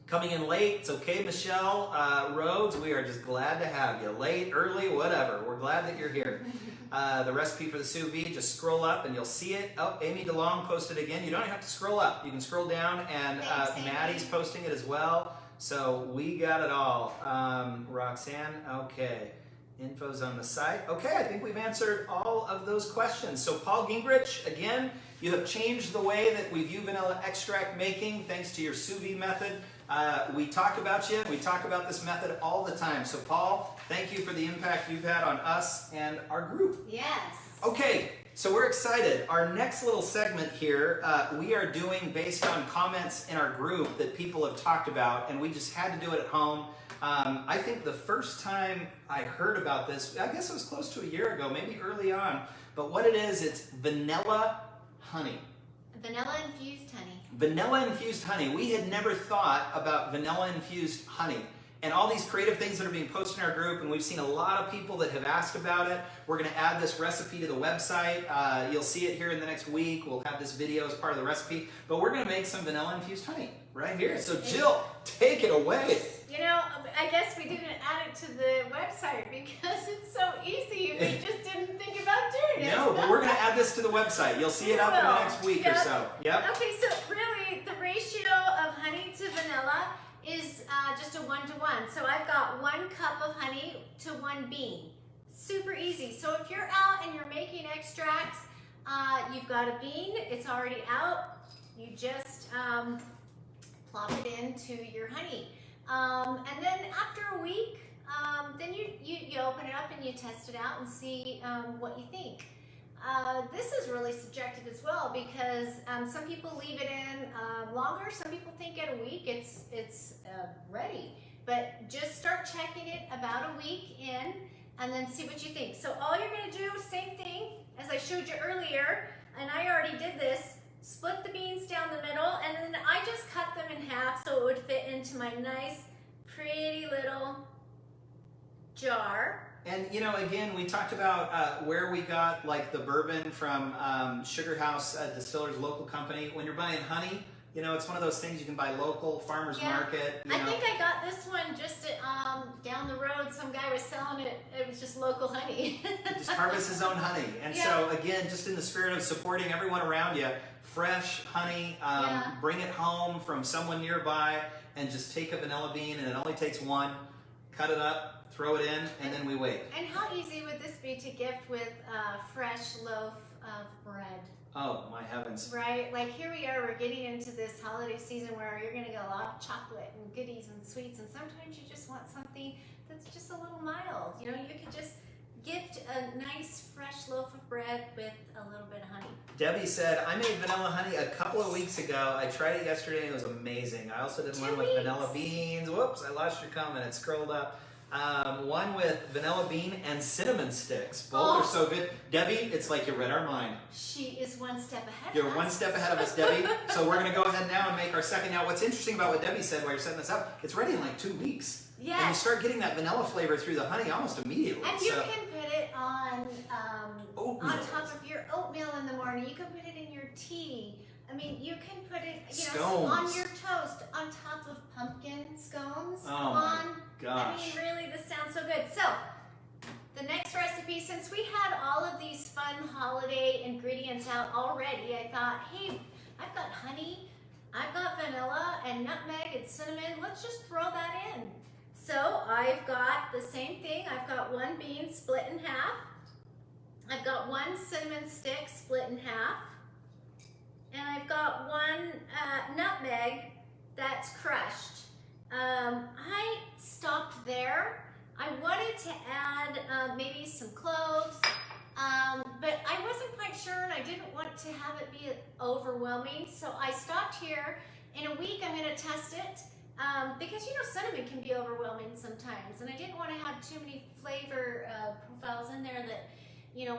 Coming in late, it's okay, Michelle Rhodes. We are just glad to have you. Late, early, whatever. We're glad that you're here. The recipe for the sous vide, just scroll up and you'll see it. Oh, Amy DeLong posted again. You don't have to scroll up. You can scroll down, and Maddie's posting it as well. So we got it all. Roxanne, okay. Info's on the site. Okay, I think we've answered all of those questions. So Paul Gingrich, again, you have changed the way that we view vanilla extract making thanks to your sous vide method. We talk about you. We talk about this method all the time. So Paul, thank you for the impact you've had on us and our group. Yes. Okay, so we're excited. Our next little segment here, we are doing based on comments in our group that people have talked about, and we just had to do it at home. I think the first time I heard about this, I guess it was close to a year ago, maybe early on. But what it is, it's vanilla honey. Vanilla infused honey. Vanilla infused honey. We had never thought about vanilla infused honey. And all these creative things that are being posted in our group, and we've seen a lot of people that have asked about it. We're going to add this recipe to the website. You'll see it here in the next week. We'll have this video as part of the recipe. But we're going to make some vanilla infused honey right here. So Jill, take it away. You know, I guess we didn't add it to the website because it's so easy. We just didn't think about doing it. No, but we're going to add this to the website. You'll see it up in the next week or so. Yep. Okay, so really the ratio of honey to vanilla is just a 1-to-1. So I've got 1 cup of honey to 1 bean. Super easy. So if you're out and you're making extracts, you've got a bean, it's already out. You just plop it into your honey. And then after a week, then you open it up and you test it out and see what you think. This is really subjective as well because some people leave it in longer. Some people think at a week it's ready. But just start checking it about a week in and then see what you think. So all you're going to do, same thing as I showed you earlier, and I already did this, split the beans down the middle, and then I just cut them in half so it would fit into my nice, pretty little jar. And you know, again, we talked about where we got like the bourbon from Sugar House Distillers, local company. When you're buying honey, you know, it's one of those things you can buy local, farmer's market. I think I got this one just down the road. Some guy was selling it. It was just local honey. Just harvest his own honey. And so again, just in the spirit of supporting everyone around you, fresh honey, bring it home from someone nearby, and just take a vanilla bean, and it only takes one, cut it up, throw it in, and then we wait. And how easy would this be to gift with a fresh loaf of bread? Oh, my heavens. Right? Like here we are, we're getting into this holiday season where you're going to get a lot of chocolate and goodies and sweets, and sometimes you just want something that's just a little mild. You know, you could just gift a nice fresh loaf of bread with a little bit of honey. Debbie said, I made vanilla honey a couple of weeks ago. I tried it yesterday and it was amazing. I also did one with vanilla beans. Whoops, I lost your comment. It scrolled up. One with vanilla bean and cinnamon sticks. Both are so good. Debbie, it's like you read our mind. She is one step ahead You're one step ahead of us, Debbie. So we're going to go ahead now and make our second. Now, what's interesting about what Debbie said while you're setting this up, it's ready in like 2 weeks. Yes. And you start getting that vanilla flavor through the honey almost immediately. And you can put it on top of your oatmeal in the morning. You can put it in your tea. I mean, you can put it, on your toast, on top of pumpkin scones. Oh my gosh. I mean, really, this sounds so good. So, the next recipe, since we had all of these fun holiday ingredients out already, I thought, hey, I've got honey, I've got vanilla and nutmeg and cinnamon. Let's just throw that in. So, I've got the same thing. I've got one bean split in half. I've got one cinnamon stick split in half. And I've got one nutmeg that's crushed. I stopped there. I wanted to add maybe some cloves, but I wasn't quite sure and I didn't want to have it be overwhelming. So I stopped here. In a week I'm going to test it because cinnamon can be overwhelming sometimes, and I didn't want to have too many flavor profiles in there that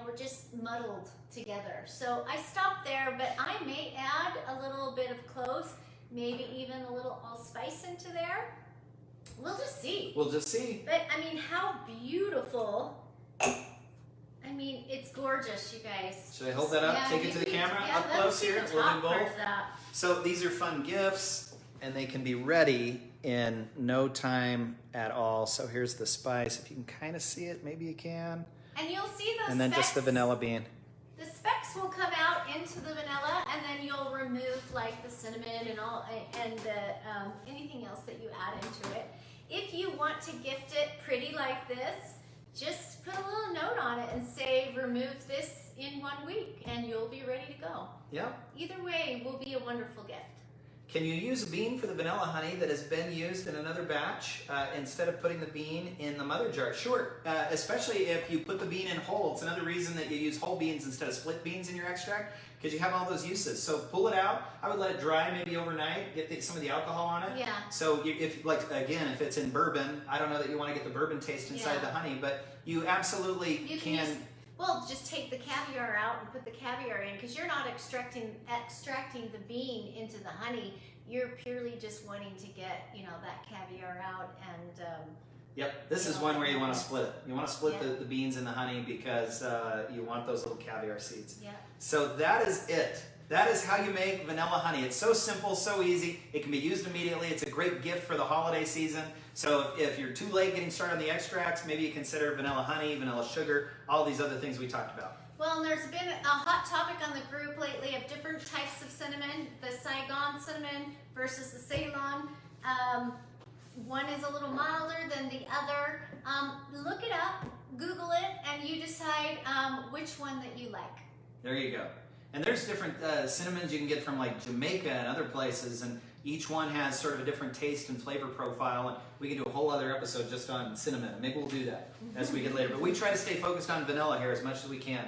we're just muddled together. So I stopped there, but I may add a little bit of cloves, maybe even a little allspice into there. We'll just see. We'll just see. But I mean, how beautiful. I mean, it's gorgeous, you guys. Should I hold that up? Yeah, Take it to the camera up close here. We'll do both. So these are fun gifts, and they can be ready in no time at all. So here's the spice. If you can kind of see it, maybe you can. And you'll see those and then specks, just the vanilla bean. The specks will come out into the vanilla, and then you'll remove like the cinnamon and all, and the anything else that you add into it. If you want to gift it pretty like this, just put a little note on it and say, remove this in 1 week, and you'll be ready to go. Yep. Either way will be a wonderful gift. Can you use a bean for the vanilla honey that has been used in another batch instead of putting the bean in the mother jar? Sure, especially if you put the bean in whole. It's another reason that you use whole beans instead of split beans in your extract, because you have all those uses. So pull it out. I would let it dry maybe overnight, get some of the alcohol on it. Yeah. So if if it's in bourbon, I don't know that you want to get the bourbon taste inside the honey, but you absolutely can. Well, just take the caviar out and put the caviar in, because you're not extracting the bean into the honey. You're purely just wanting to get, that caviar out and. Yep, this is one where you want to split it. You want to split the beans and the honey because you want those little caviar seeds. Yeah. So that is it. That is how you make vanilla honey. It's so simple, so easy. It can be used immediately. It's a great gift for the holiday season. So if you're too late getting started on the extracts, maybe you consider vanilla honey, vanilla sugar, all these other things we talked about. Well, there's been a hot topic on the group lately of different types of cinnamon, the Saigon cinnamon versus the Ceylon. One is a little milder than the other. Look it up, Google it, and you decide which one that you like. There you go. And there's different cinnamons you can get from like Jamaica and other places, and each one has sort of a different taste and flavor profile, and we can do a whole other episode just on cinnamon. Maybe we'll do that as we get later. But we try to stay focused on vanilla here as much as we can.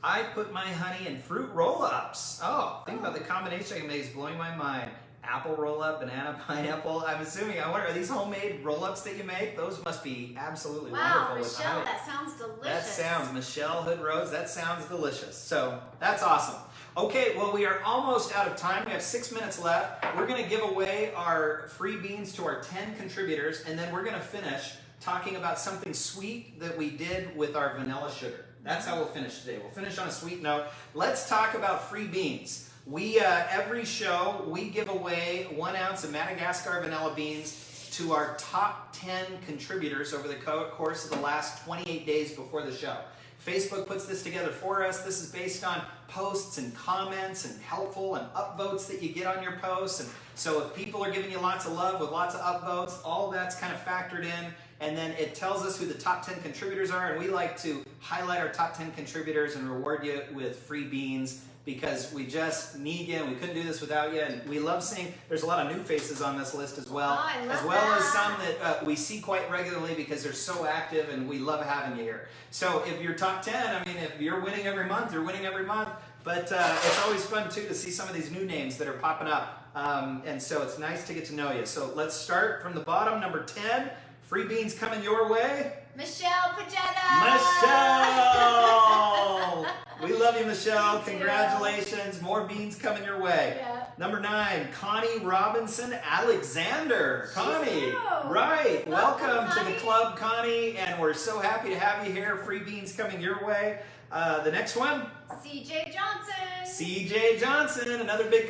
I put my honey in fruit roll-ups. Oh, think about the combination I can make is blowing my mind. Apple roll-up, banana, pineapple. I'm assuming, I wonder, are these homemade roll-ups that you make? Those must be absolutely wow, wonderful. Wow, Michelle, that sounds delicious. That sounds, Michelle Hood Rose, that sounds delicious. So, that's awesome. Okay, well, we are almost out of time. We have 6 minutes left. We're going to give away our free beans to our 10 contributors, and then we're going to finish talking about something sweet that we did with our vanilla sugar. That's how we'll finish today. We'll finish on a sweet note. Let's talk about free beans. We, every show, we give away 1 ounce of Madagascar vanilla beans to our top 10 contributors over the course of the last 28 days before the show. Facebook puts this together for us. This is based on posts and comments and helpful and upvotes that you get on your posts. And so if people are giving you lots of love with lots of upvotes, all that's kind of factored in. And then it tells us who the top 10 contributors are. And we like to highlight our top 10 contributors and reward you with free beans because we just need you and we couldn't do this without you. And we love seeing, there's a lot of new faces on this list as well. Oh, I love as well that. as some that we see quite regularly because they're so active and we love having you here. So if you're top 10, I mean, if you're winning every month, you're winning every month. But it's always fun too to see some of these new names that are popping up. And so it's nice to get to know you. So let's start from the bottom, number 10. Free beans coming your way. Michelle Pagetta! Michelle! We love you, Michelle. Me too. Congratulations. More beans coming your way. Yeah. Number 9, Connie Robinson Alexander. Connie, She's new. right. Welcome to Connie. the club, Connie, and we're so happy to have you here. Free beans coming your way. The next one, CJ Johnson. CJ Johnson, another big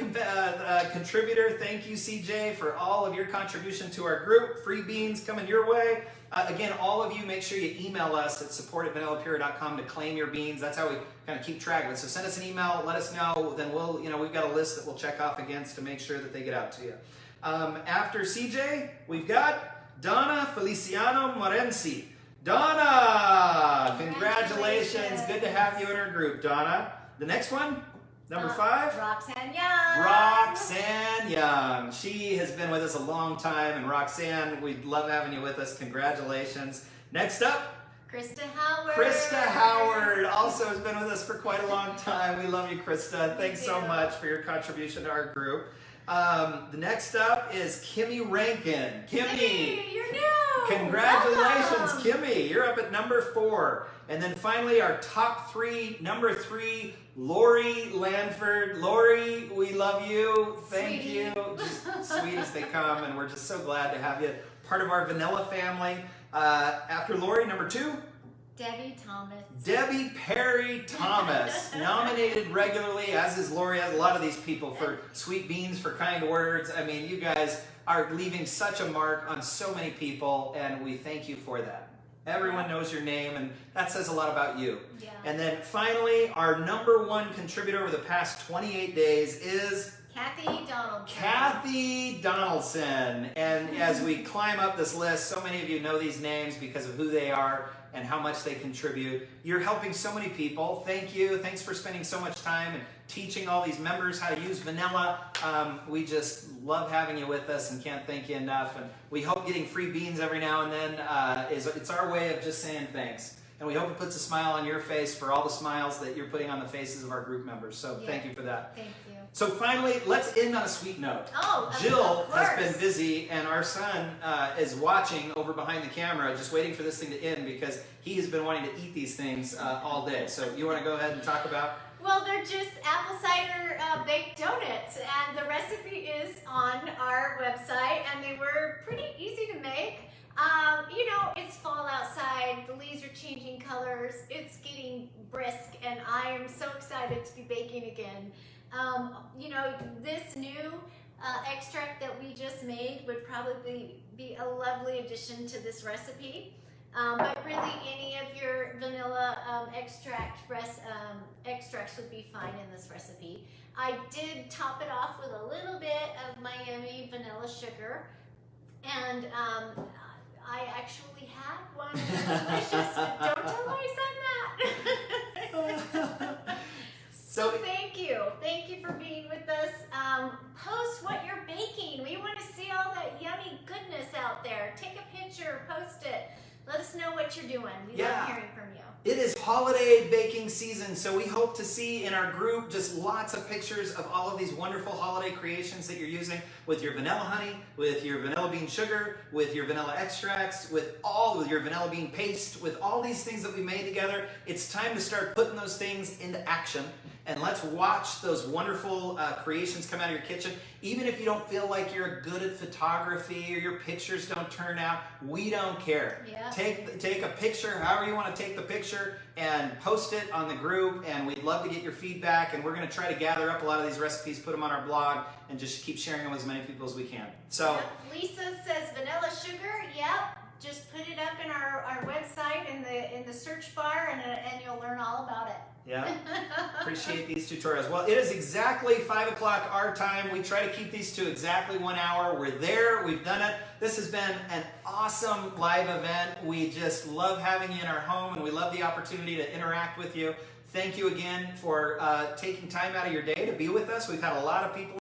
contributor. Thank you, CJ, for all of your contribution to our group. Free beans coming your way. Again, all of you, make sure you email us at support@vanillapura.com to claim your beans. That's how we kind of keep track of it. So send us an email, let us know. Then we'll, we've got a list that we'll check off against to make sure that they get out to you. After CJ, we've got Donna Feliciano Morenci. Donna, congratulations. Good to have you in our group, Donna. The next one, number 5. Roxanne Young. Roxanne Young. She has been with us a long time, and Roxanne, we love having you with us. Congratulations. Next up, Krista Howard. Krista Howard also has been with us for quite a long time. We love you, Krista. Thanks so much for your contribution to our group. The next up is Kimmy Rankin. Kimmy, you're new. congratulations, Welcome. Kimmy. You're up at number 4. And then finally, our top 3, number 3, Lori Lanford. Lori, we love you. Thank Sweetie. you. Just sweet as they come, and we're just so glad to have you part of our vanilla family. After Lori, number 2, Debbie Thomas. Debbie Perry Thomas, nominated regularly, as is Lori, as a lot of these people, for sweet beans, for kind words. I mean, you guys are leaving such a mark on so many people, and we thank you for that. Everyone knows your name, and that says a lot about you. Yeah. And then finally, our number 1 contributor over the past 28 days is Kathy Donaldson. Kathy Donaldson. And as we climb up this list, so many of you know these names because of who they are and how much they contribute. You're helping so many people. Thank you. Thanks for spending so much time and teaching all these members how to use vanilla. We just love having you with us and can't thank you enough. And we hope getting free beans every now and then it's our way of just saying thanks. And we hope it puts a smile on your face for all the smiles that you're putting on the faces of our group members. So thank you for that. Thank you. So finally, let's end on a sweet note. Oh, Jill of has course. been busy, and our son is watching over behind the camera, just waiting for this thing to end because he has been wanting to eat these things all day. So you want to go ahead and talk about? Well, they're just apple cider baked donuts, and the recipe is on our website, and they were pretty easy to make. It's fall outside, the leaves are changing colors, it's getting brisk, and I am so excited to be baking again. This new extract that we just made would probably be a lovely addition to this recipe. But really, any of your vanilla extracts would be fine in this recipe. I did top it off with a little bit of Miami vanilla sugar, and I actually had one that was delicious. Don't tell I said that. So thank you. Thank you for being with us. Post what you're baking. We want to see all that yummy goodness out there. Take a picture, post it. Let us know what you're doing. We love hearing from you. It is holiday baking season, so we hope to see in our group just lots of pictures of all of these wonderful holiday creations that you're using with your vanilla honey, with your vanilla bean sugar, with your vanilla extracts, with your vanilla bean paste, with all these things that we made together. It's time to start putting those things into action, and let's watch those wonderful creations come out of your kitchen. Even if you don't feel like you're good at photography or your pictures don't turn out, we don't care. Yeah. Take a picture, however you want to take the picture, and post it on the group, and we'd love to get your feedback, and we're going to try to gather up a lot of these recipes, put them on our blog, and just keep sharing them with as many people as we can. So, yep. Lisa says vanilla sugar. Yep. Just put it up in our website in the search bar, and you'll learn all about it. Yeah, appreciate these tutorials. Well, it is exactly 5 o'clock our time. We try to keep these to exactly 1 hour. We're there. We've done it. This has been an awesome live event. We just love having you in our home, and we love the opportunity to interact with you. Thank you again for taking time out of your day to be with us. We've had a lot of people